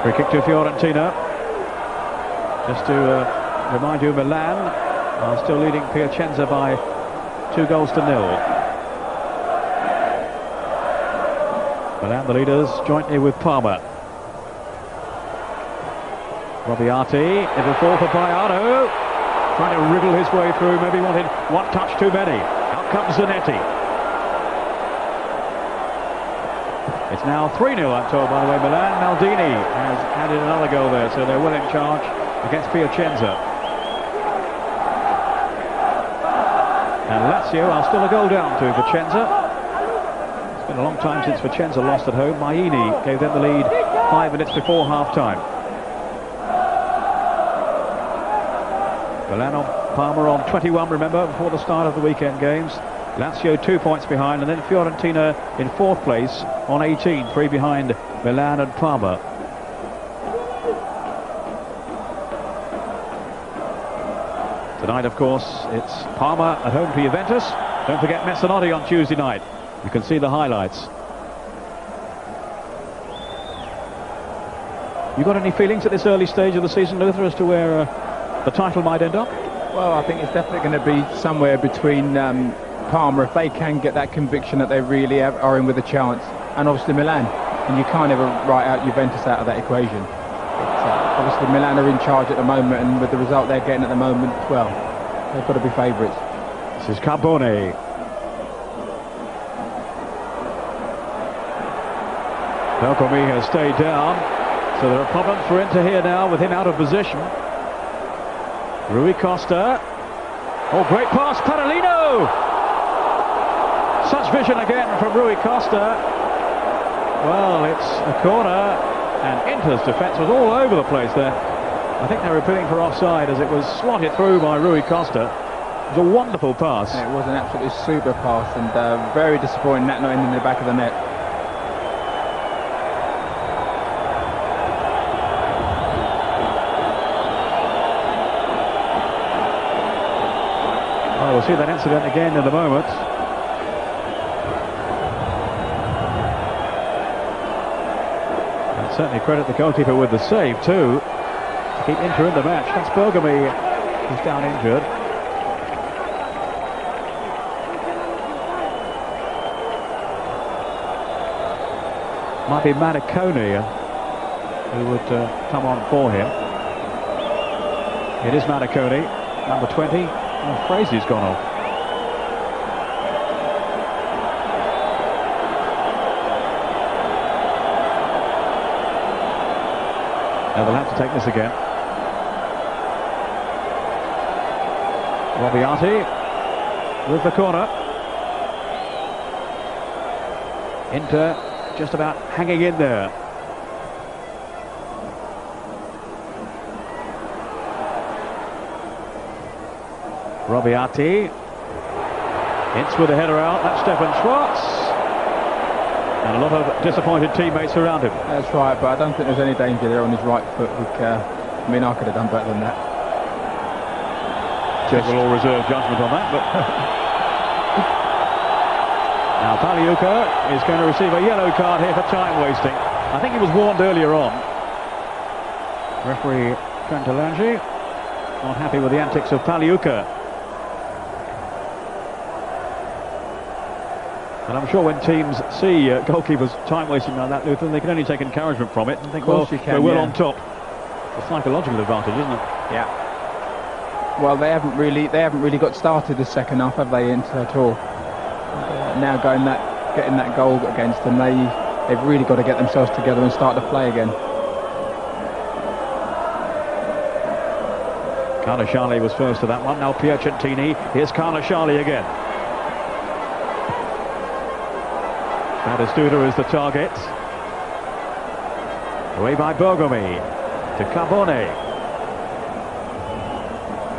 [SPEAKER 1] Free kick to Fiorentina. Just to remind you, Milan are still leading Piacenza by 2-0. Milan the leaders jointly with Parma. Robbiati, it'll fall for Baiano. Trying to wriggle his way through, maybe wanted 1 touch too many. Out comes Zanetti. It's now 3-0, I'm told, by the way. Milan. Maldini has added another goal there, so they're well in charge against Piacenza. And Lazio are still a goal down to Vicenza. It's been a long time since Vicenza lost at home. Maini gave them the lead 5 minutes before half-time. Milan on Parma on 21, remember, before the start of the weekend games. Lazio 2 points behind, and then Fiorentina in 4th place on 18, 3 behind Milan and Parma. Tonight, of course, it's Parma at home to Juventus. Don't forget Messinotti on Tuesday night. You can see the highlights. You got any feelings at this early stage of the season, Luther, as to where the title might end up?
[SPEAKER 2] Well, I think it's definitely going to be somewhere between Parma, if they can get that conviction that they really are in with a chance, and obviously Milan. And you can't ever write out Juventus out of that equation. Obviously Milan are in charge at the moment, and with the result they're getting at the moment, well, they've got to be favourites.
[SPEAKER 1] This is Carbone. Belcomi has stayed down, so there are problems for Inter here now with him out of position. Rui Costa. Oh, great pass, Padalino! Such vision again from Rui Costa. Well, it's a corner, and Inter's defence was all over the place there. I think they were appealing for offside as it was slotted through by Rui Costa. It was a wonderful pass.
[SPEAKER 2] Yeah, it was an absolutely super pass, and very disappointing that not ending in the back of the net.
[SPEAKER 1] Oh, we'll see that incident again in a moment. And certainly credit the goalkeeper with the save too, to keep Inter in the match. That's Bergamy who's down injured. Might be Manicone who would come on for him. It is Manicone, number 20. Oh, Frazier's gone off. Now they'll have to take this again. Robiati with the corner. Inter just about hanging in there. Robiati. Ince with the header out. That's Stefan Schwartz. And a lot of disappointed teammates around him.
[SPEAKER 2] That's right, but I don't think there's any danger there on his right foot. I mean, I could have done better than that.
[SPEAKER 1] We'll all reserve judgment on that, but... Now Paliuca is going to receive a yellow card here for time wasting. I think he was warned earlier on. Referee Cantalangi not happy with the antics of Paliuca. And I'm sure when teams see goalkeepers time wasting like that, Luther, they can only take encouragement from it and think, well, we're well on top. It's a psychological advantage, isn't it?
[SPEAKER 2] Yeah. Well, they haven't really got started the second half, have they, Inter at all? Now getting that goal against them, they've really got to get themselves together and start to play again.
[SPEAKER 1] Carnashali was first to that one. Now Piacentini. Here's Carnashali again. Batistuta is the target. Away by Bergamy to Carbone.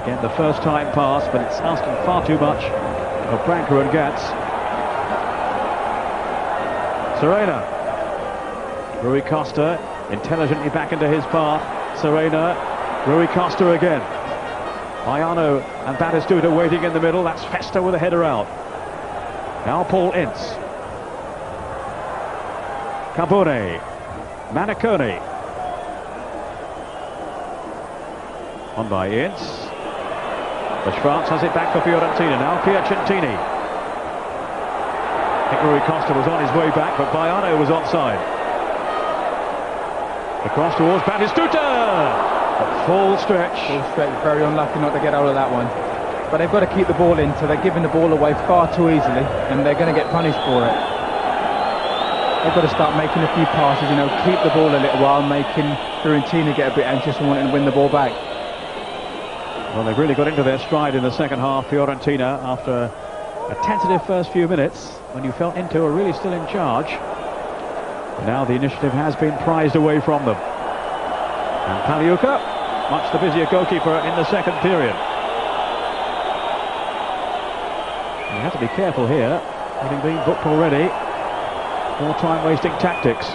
[SPEAKER 1] Again, the first time pass, but it's asking far too much of Branca and Gatz. Serena. Rui Costa intelligently back into his path. Serena. Rui Costa again. Baiano and Batistuta waiting in the middle. That's Festa with a header out. Now Paul Ince. Carbone. Manicone. On by Ince. The Schwartz has it back for Fiorentina now. Piacentini. I think Rui Costa was on his way back, but Baiano was onside. The cross towards Batistuta. A full stretch.
[SPEAKER 2] Full stretch, very unlucky not to get out of that one. But they've got to keep the ball in, so they're giving the ball away far too easily, and they're going to get punished for it. They've got to start making a few passes, keep the ball a little while, making Fiorentina get a bit anxious and wanting to win the ball back.
[SPEAKER 1] Well, they've really got into their stride in the second half, Fiorentina, after a tentative first few minutes, when you felt Inter were really still in charge. Now the initiative has been prized away from them. And Paliuca, much the busier goalkeeper in the second period. You have to be careful here, having been booked already. More time-wasting tactics.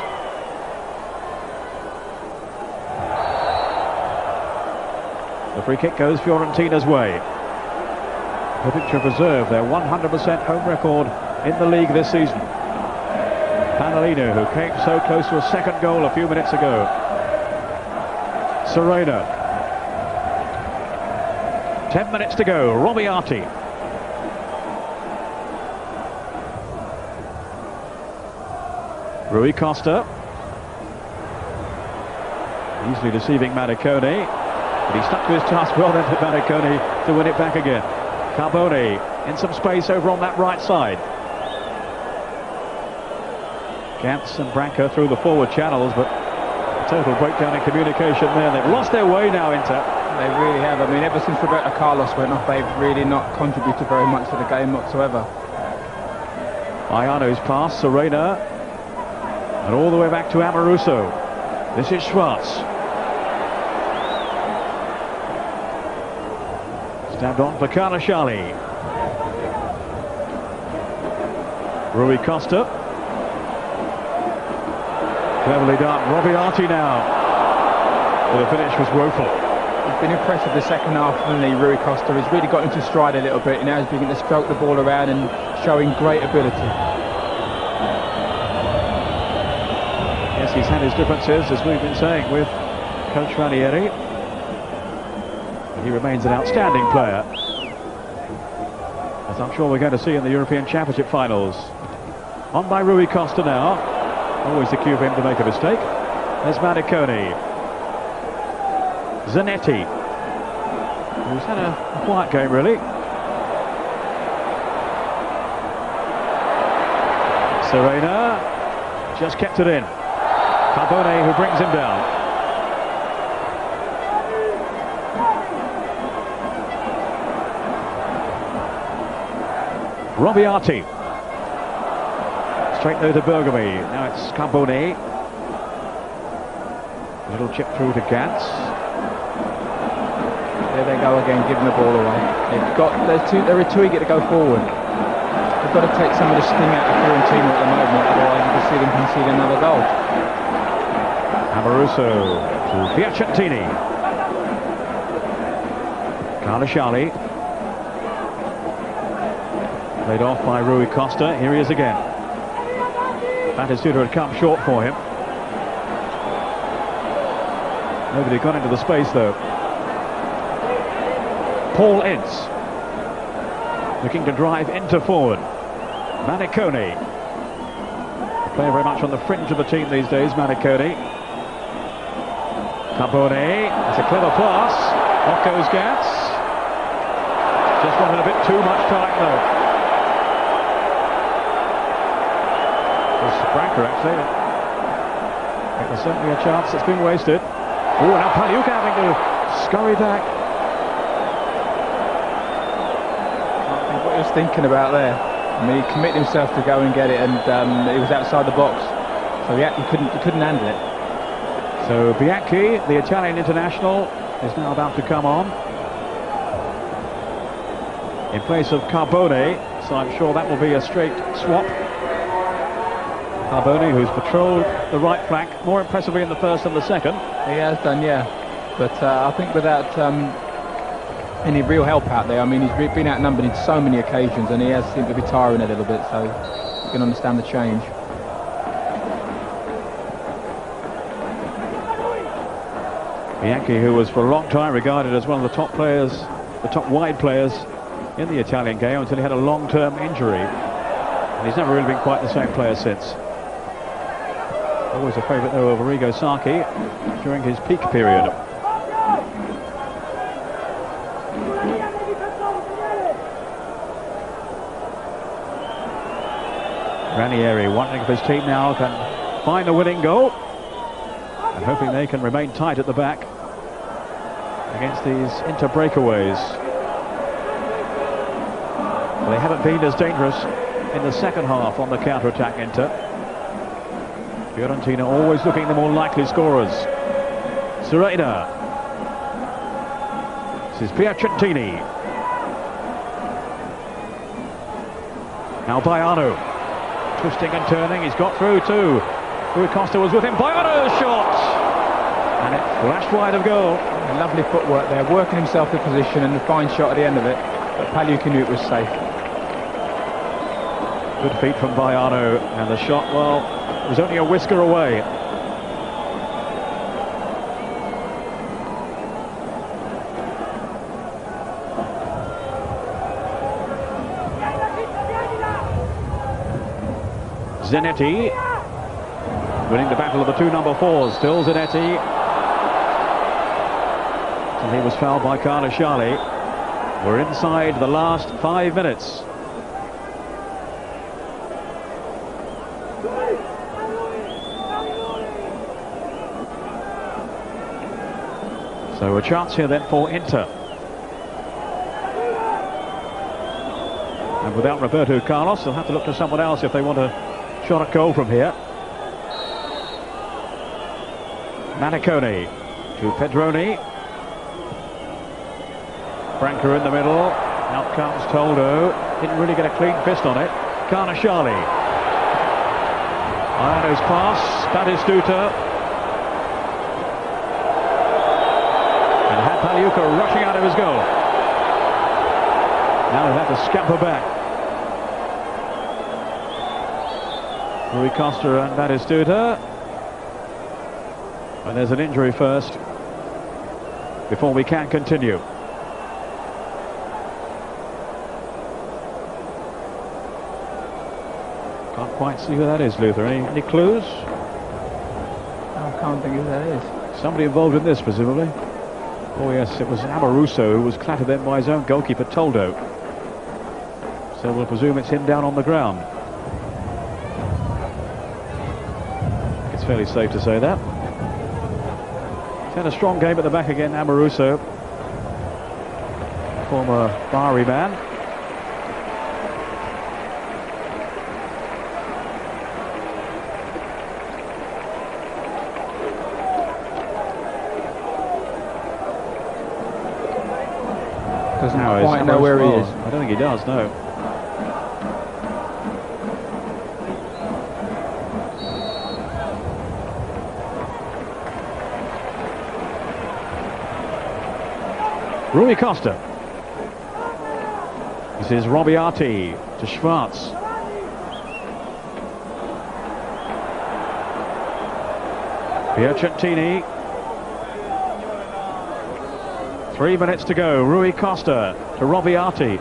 [SPEAKER 1] The free kick goes Fiorentina's way. Hoping to preserve their 100% home record in the league this season. Panalino, who came so close to a second goal a few minutes ago. Serena. 10 minutes to go. Robiati. Rui Costa. Easily deceiving Manicone. But he stuck to his task well then to Manicone to win it back again. Carbone in some space over on that right side. Gantz and Branca through the forward channels, but a total breakdown in communication there. They've lost their way now, Inter.
[SPEAKER 2] They really have. I mean, ever since Roberto Carlos went off, they've really not contributed very much to the game whatsoever.
[SPEAKER 1] Baiano's pass, Serena. And all the way back to Amoruso. This is Schwartz. Stabbed on for Karnashali. Rui Costa. Cleverly done. Robiati now. Well, the finish was woeful.
[SPEAKER 2] He's been impressive the second half, hasn't he, Rui Costa? He's really got into stride a little bit, and now he's beginning to stroke the ball around and showing great ability.
[SPEAKER 1] Yes, he's had his differences, as we've been saying, with Coach Ranieri. He remains an outstanding player, as I'm sure we're going to see in the European Championship finals. On by Rui Costa now. Always the cue for him to make a mistake. There's Maniconi. Zanetti, who's had a quiet game, really. Serena just kept it in. Carbone, who brings him down. Robiati. Straight though to Bergami. Now it's Carbone. A little chip through to Gantz.
[SPEAKER 2] There they go again, giving the ball away. They're too eager to go forward. They've got to take some of the sting out of Fiorentina at the moment, otherwise you can see them concede another goal.
[SPEAKER 1] Amoruso to Piacentini. Karnashali. Played off by Rui Costa. Here he is again. Batistuta had come short for him. Nobody got into the space though. Paul Ince looking to drive into forward. Maniconi, a player very much on the fringe of the team these days. Maniconi. Carbone, it's a clever pass. Off goes Gantz. Just wanted a bit too much time though. Branker actually. There's certainly a chance that's been wasted. Oh, now Pagliuca having to scurry back.
[SPEAKER 2] I think what he was thinking about there. I mean, he committed himself to go and get it, and he was outside the box, so he couldn't handle it.
[SPEAKER 1] So Bianchi, the Italian international, is now about to come on in place of Carbone. So I'm sure that will be a straight swap. Carbone, who's patrolled the right flank more impressively in the first than the second.
[SPEAKER 2] He has done, yeah. But I think without any real help out there, I mean, he's been outnumbered in so many occasions, and he has seemed to be tiring a little bit, so you can understand the change.
[SPEAKER 1] Bianchi, who was for a long time regarded as one of the top players, the top wide players in the Italian game, until he had a long-term injury. And he's never really been quite the same player since. Always a favourite though of Arrigo Sacchi during his peak period. Ranieri wondering if his team now can find a winning goal, and hoping they can remain tight at the back against these Inter breakaways. Well, they haven't been as dangerous in the second half on the counter-attack, Inter. Fiorentina always looking the more likely scorers. Serena. This is Piacentini. Now Baiano. Twisting and turning, he's got through too. Rui Costa was with him. Baiano's shot! And it flashed wide of goal.
[SPEAKER 2] A lovely footwork there, working himself to position, and a fine shot at the end of it. But Pagliuca knew it was safe.
[SPEAKER 1] Good feet from Baiano, and the shot, well, it was only a whisker away. Zanetti winning the battle of the two number fours. Still Zanetti. And he was fouled by Karnashali. We're inside the last 5 minutes. So a chance here then for Inter. And without Roberto Carlos, they'll have to look to someone else if they want a shot at goal from here. Maniconi to Pedroni. Branca in the middle. Out comes Toldo. Didn't really get a clean fist on it. Carnashali. Iano's pass. Batistuta. And had Pagliuca rushing out of his goal. Now he'll have to scamper back. Rui Costa and Batistuta. And there's an injury first before we can continue. Can't quite see who that is, Luther. Any clues?
[SPEAKER 2] I can't think who that is.
[SPEAKER 1] Somebody involved in this, presumably. Oh yes, it was Amoruso who was clattered then by his own goalkeeper, Toldo. So we'll presume it's him down on the ground. It's fairly safe to say that. He's had a strong game at the back again, Amoruso. Former Bari man.
[SPEAKER 2] Doesn't quite know where he is.
[SPEAKER 1] I don't think he does, no. Rui Costa. This is Robiati to Schwarz. Piacentini. 3 minutes to go. Rui Costa to Robiati.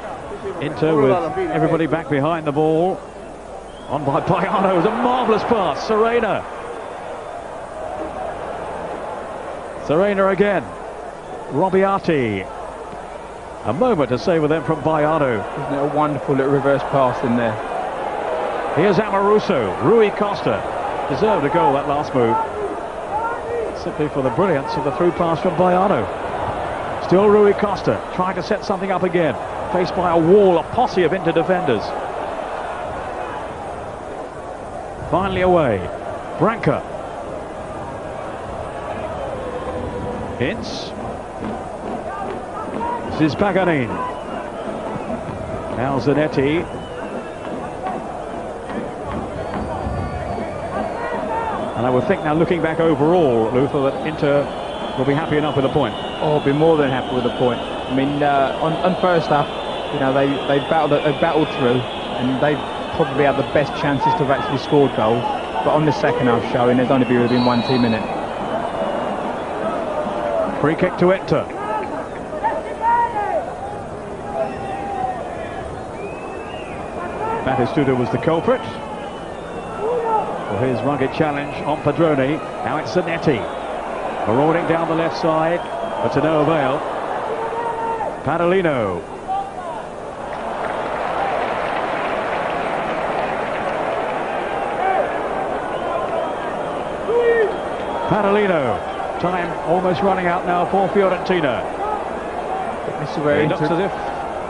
[SPEAKER 1] Inter with everybody back behind the ball. On by Baiano. It was a marvellous pass. Serena. Serena again. Robiati. A moment to say with them from Baiano.
[SPEAKER 2] Isn't it a wonderful little reverse pass in there?
[SPEAKER 1] Here's Amoruso. Rui Costa deserved a goal, that last move. Simply for the brilliance of the through pass from Baiano. Still Rui Costa trying to set something up again. Faced by a wall, a posse of Inter defenders. Finally away. Branca. Ince. This is Paganin. Now Zanetti. And I would think now, looking back overall, Luther, that Inter will be happy enough with a point.
[SPEAKER 2] Oh, be more than happy with a point. I mean, on first half, you know, they battled through, and they probably had the best chances to have actually scored goals. But on the second half showing, there's only been one team in it.
[SPEAKER 1] Free kick to Inter. Batistuta was the culprit for his rugged challenge on Padroni. Now it's Zanetti. Marauding down the left side, but to no avail. Padalino. Padalino. Time almost running out now for Fiorentina.
[SPEAKER 2] This is where
[SPEAKER 1] it looks as if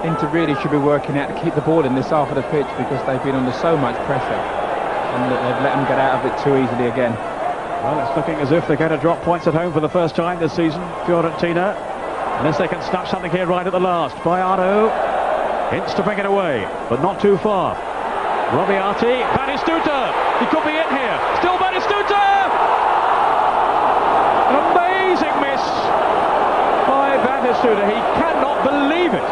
[SPEAKER 2] Inter really should be working out to keep the ball in this half of the pitch, because they've been under so much pressure and they've let them get out of it too easily again.
[SPEAKER 1] Well, it's looking as if they're going to drop points at home for the first time this season, Fiorentina, unless they can snatch something here right at the last. Baiano hints to bring it away, but not too far. Robiati, Batistuta, he could be in here. Still Batistuta! An amazing miss by Batistuta. He cannot believe it.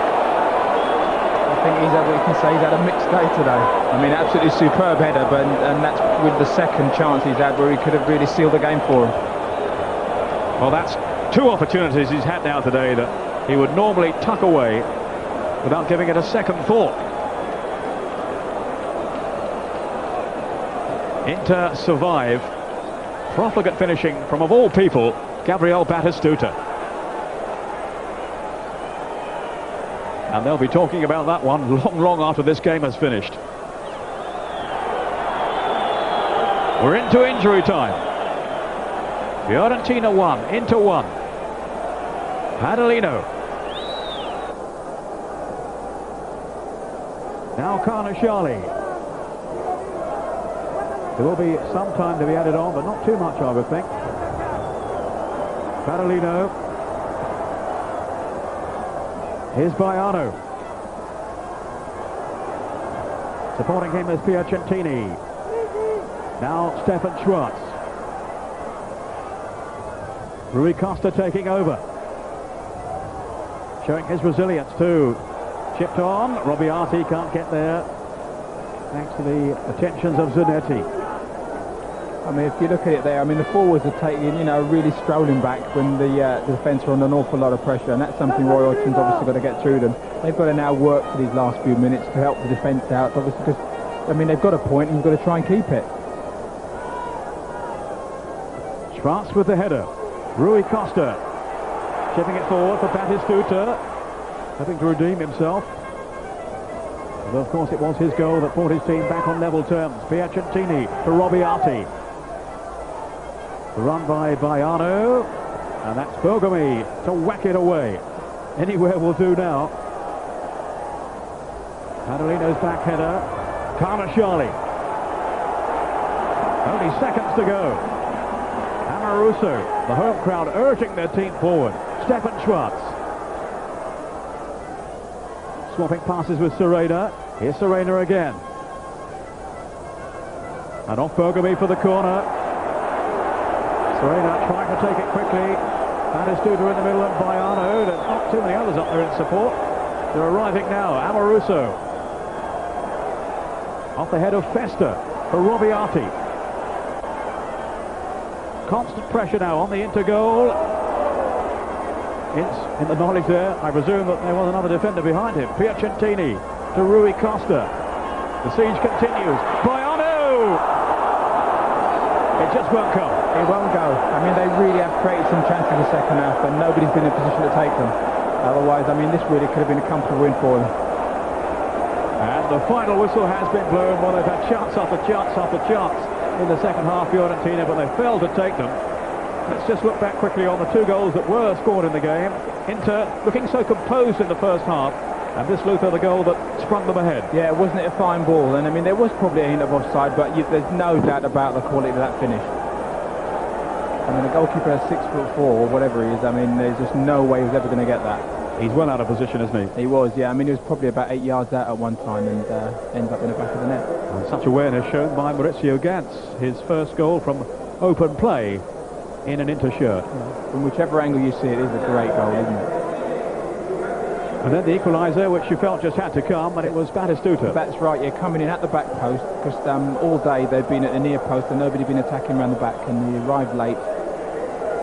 [SPEAKER 2] I think we can say he's had a mixed day today. I mean, absolutely superb header, but and that's with the second chance he's had where he could have really sealed the game for him.
[SPEAKER 1] Well, that's two opportunities he's had now today that he would normally tuck away without giving it a second thought. Inter survive. Profligate finishing from, of all people, Gabriel Batistuta. And they'll be talking about that one long after this game has finished. We're into injury time. Fiorentina 1, Inter 1. Padalino. Now Carnashali. There will be some time to be added on, but not too much, I would think. Padalino. Here's Baiano. Supporting him is Piacentini. Now Stefan Schwartz. Rui Costa taking over. Showing his resilience too. Chipped on. Robiati can't get there. Thanks to the attentions of Zanetti.
[SPEAKER 2] I mean, if you look at it there, I mean, the forwards are taking, you know, really strolling back when the defence are under an awful lot of pressure, and that's something Roy Hodgson's obviously got to get through them. They've got to now work for these last few minutes to help the defence out, obviously, because, I mean, they've got a point and you've got to try and keep it.
[SPEAKER 1] Schwartz with the header. Rui Costa chipping it forward for Batistuta, having to redeem himself. But of course it was his goal that brought his team back on level terms. Piacentini to Robiati. The run by Baiano, and that's Bergami to whack it away. Anywhere will do now. Adelino's back header. Carnashali. Only seconds to go. Amaruso, the home crowd urging their team forward. Stefan Schwartz. Swapping passes with Serena. Here's Serena again. And off Bergami for the corner. Serena trying to take it quickly. Batistuta in the middle and Baiano. There's not too many others up there in support. They're arriving now. Amaruso. Off the head of Festa for Robiati. Constant pressure now on the Inter goal. It's in the knowledge there, I presume, that there was another defender behind him. Piacentini to Rui Costa. The siege continues. Baiano! It just won't come.
[SPEAKER 2] It won't go. I mean, they really have created some chances in the second half, but nobody's been in a position to take them. Otherwise, I mean, this really could have been a comfortable win for them.
[SPEAKER 1] And the final whistle has been blown. Well, they've had chance after chance after chance in the second half, Fiorentina, but they failed to take them. Let's just look back quickly on the two goals that were scored in the game. Inter looking so composed in the first half, and this Luther, the goal that sprung them ahead.
[SPEAKER 2] Yeah, wasn't it a fine ball? And I mean, there was probably a hint of offside, but there's no doubt about the quality of that finish. I mean, the goalkeeper is 6'4" or whatever he is. I mean, there's just no way he was ever going to get that.
[SPEAKER 1] He's well out of position, isn't he?
[SPEAKER 2] He was, yeah. I mean, he was probably about 8 yards out at one time and ended up in the back of the net.
[SPEAKER 1] And such awareness shown by Maurizio Gantz, his first goal from open play in an Inter shirt.
[SPEAKER 2] Yeah. From whichever angle you see it, is a great goal, isn't it?
[SPEAKER 1] And then the equaliser, which you felt just had to come, and it was Batistuta.
[SPEAKER 2] That's right, you're coming in at the back post, because all day they've been at the near post and nobody's been attacking around the back, and he arrived late,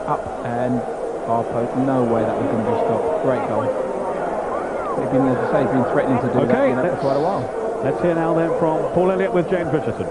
[SPEAKER 2] up and far post. No way that was going to be stopped. Great goal. They've been, as I say, been threatening to do that for quite a while.
[SPEAKER 1] Let's hear now then from Paul Elliott with James Richardson.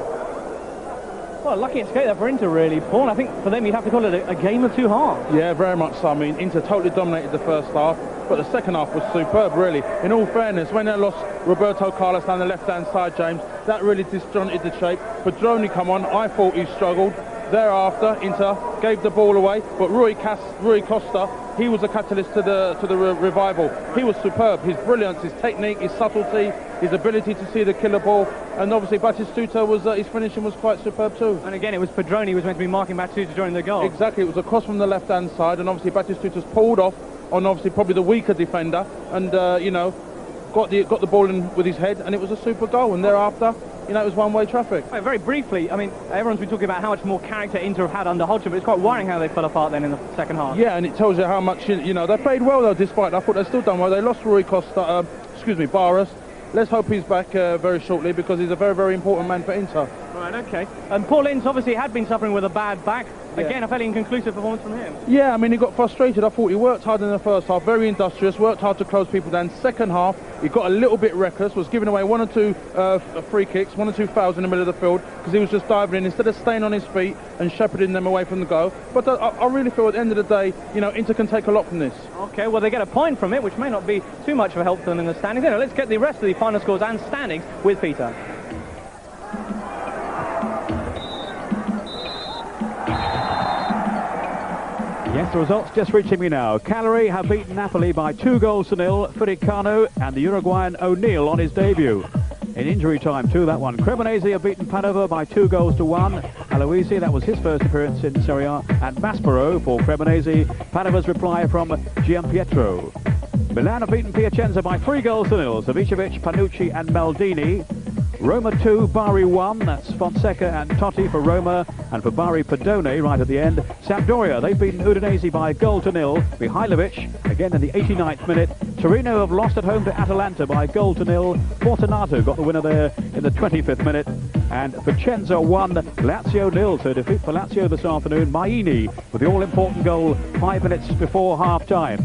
[SPEAKER 3] Well, lucky escape there for Inter, really, Paul. I think for them you'd have to call it a game of two halves.
[SPEAKER 5] Yeah, very much so. I mean, Inter totally dominated the first half, but the second half was superb, really. In all fairness, when they lost Roberto Carlos down the left-hand side, James, that really disjointed the shape. Pedroni come on, I thought he struggled. Thereafter, Inter gave the ball away, but Rui Costa, he was a catalyst to the revival. He was superb. His brilliance, his technique, his subtlety, his ability to see the killer ball, and obviously Batistuta was his finishing was quite superb too.
[SPEAKER 3] And again, it was Pedroni who was meant to be marking Batistuta during the goal.
[SPEAKER 5] Exactly, it was a cross from the left-hand side, and obviously Batistuta's pulled off on obviously probably the weaker defender, and you know, got the ball in with his head, and it was a super goal. And thereafter, you know, it was one-way traffic.
[SPEAKER 3] Right, very briefly, I mean, everyone's been talking about how much more character Inter have had under Hodgson, but it's quite worrying how they fell apart then in the second half.
[SPEAKER 5] Yeah, and it tells you how much, you know, they played well though, despite, I thought they still done well. They lost Rui Costa, Barras. Let's hope he's back very shortly, because he's a very, very important man for Inter.
[SPEAKER 3] Right, okay. And Paul Ince obviously had been suffering with a bad back.
[SPEAKER 5] Yeah.
[SPEAKER 3] Again, a fairly inconclusive performance from him.
[SPEAKER 5] Yeah, I mean, he got frustrated. I thought he worked hard in the first half, very industrious, worked hard to close people down. Second half, he got a little bit reckless, was giving away one or two free kicks, 1 or 2 fouls in the middle of the field, because he was just diving in instead of staying on his feet and shepherding them away from the goal. But I really feel at the end of the day, you know, Inter can take a lot from this.
[SPEAKER 3] Okay, well, they get a point from it, which may not be too much of a help to them in the standings. Anyway, let's get the rest of the final scores and standings with Peter.
[SPEAKER 1] Yes, the results just reaching me now. Cagliari have beaten Napoli by 2-0. Furicano and the Uruguayan O'Neill on his debut. In injury time too, that one. Cremonese have beaten Padova by 2-1. Aloisi, that was his first appearance in Serie A. And Maspero for Cremonese. Padova's reply from Gianpietro. Milan have beaten Piacenza by 3-0. Savicevic, Panucci and Maldini. Roma 2, Bari 1, that's Fonseca and Totti for Roma, and for Bari, Pedone right at the end. Sampdoria, they've beaten Udinese by 1-0. Mihailovic, again in the 89th minute. Torino have lost at home to Atalanta by 1-0. Fortunato got the winner there in the 25th minute. And Vicenza 1, Lazio 0, so defeat for Lazio this afternoon. Maini with the all-important goal 5 minutes before half-time.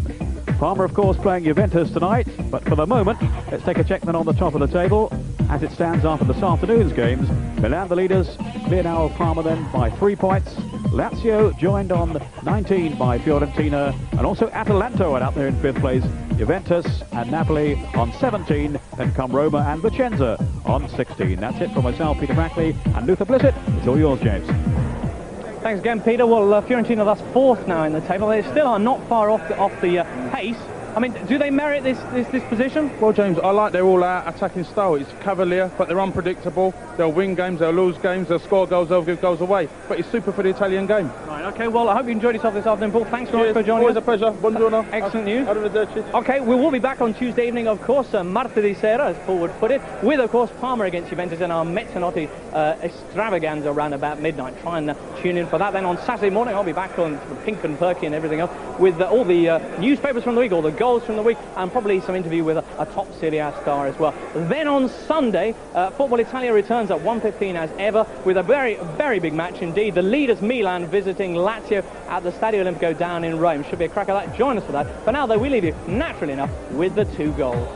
[SPEAKER 1] Parma, of course, playing Juventus tonight, but for the moment, let's take a check then on the top of the table. As it stands after this afternoon's games, Milan the leaders, clear now of Parma then by 3 points. Lazio joined on 19 by Fiorentina, and also Atalanta are out there in 5th place. Juventus and Napoli on 17, then come Roma and Vicenza on 16. That's it from myself, Peter Brackley, and Luther Blissett. It's all yours, James.
[SPEAKER 3] Thanks again, Peter. Well, Fiorentina thus 4th now in the table. They still are not far off the pace. I mean, do they merit this position?
[SPEAKER 5] Well, James, I like their all-out attacking style. It's cavalier, but they're unpredictable. They'll win games, they'll lose games, they'll score goals, they'll give goals away. But it's super for the Italian game.
[SPEAKER 3] Right, okay, well, I hope you enjoyed yourself this afternoon, Paul. Thanks very much for joining us.
[SPEAKER 5] Always a pleasure. Buongiorno.
[SPEAKER 3] Excellent news.
[SPEAKER 5] Arrivederci.
[SPEAKER 3] Okay, we will be back on Tuesday evening, of course, martedì sera, as Paul would put it, with, of course, Parma against Juventus in our Mezzanotte extravaganza around about midnight. Try and tune in for that. Then on Saturday morning, I'll be back on Pink and Perky and everything else with all the newspapers from the week, all the goals from the week, and probably some interview with a top Serie A star as well. Then on Sunday, Football Italia returns at 1:15 as ever with a very, very big match indeed. The leaders Milan visiting Lazio at the Stadio Olimpico down in Rome. Should be a cracker that. Join us for that. For now, though, we leave you, naturally enough, with the 2 goals.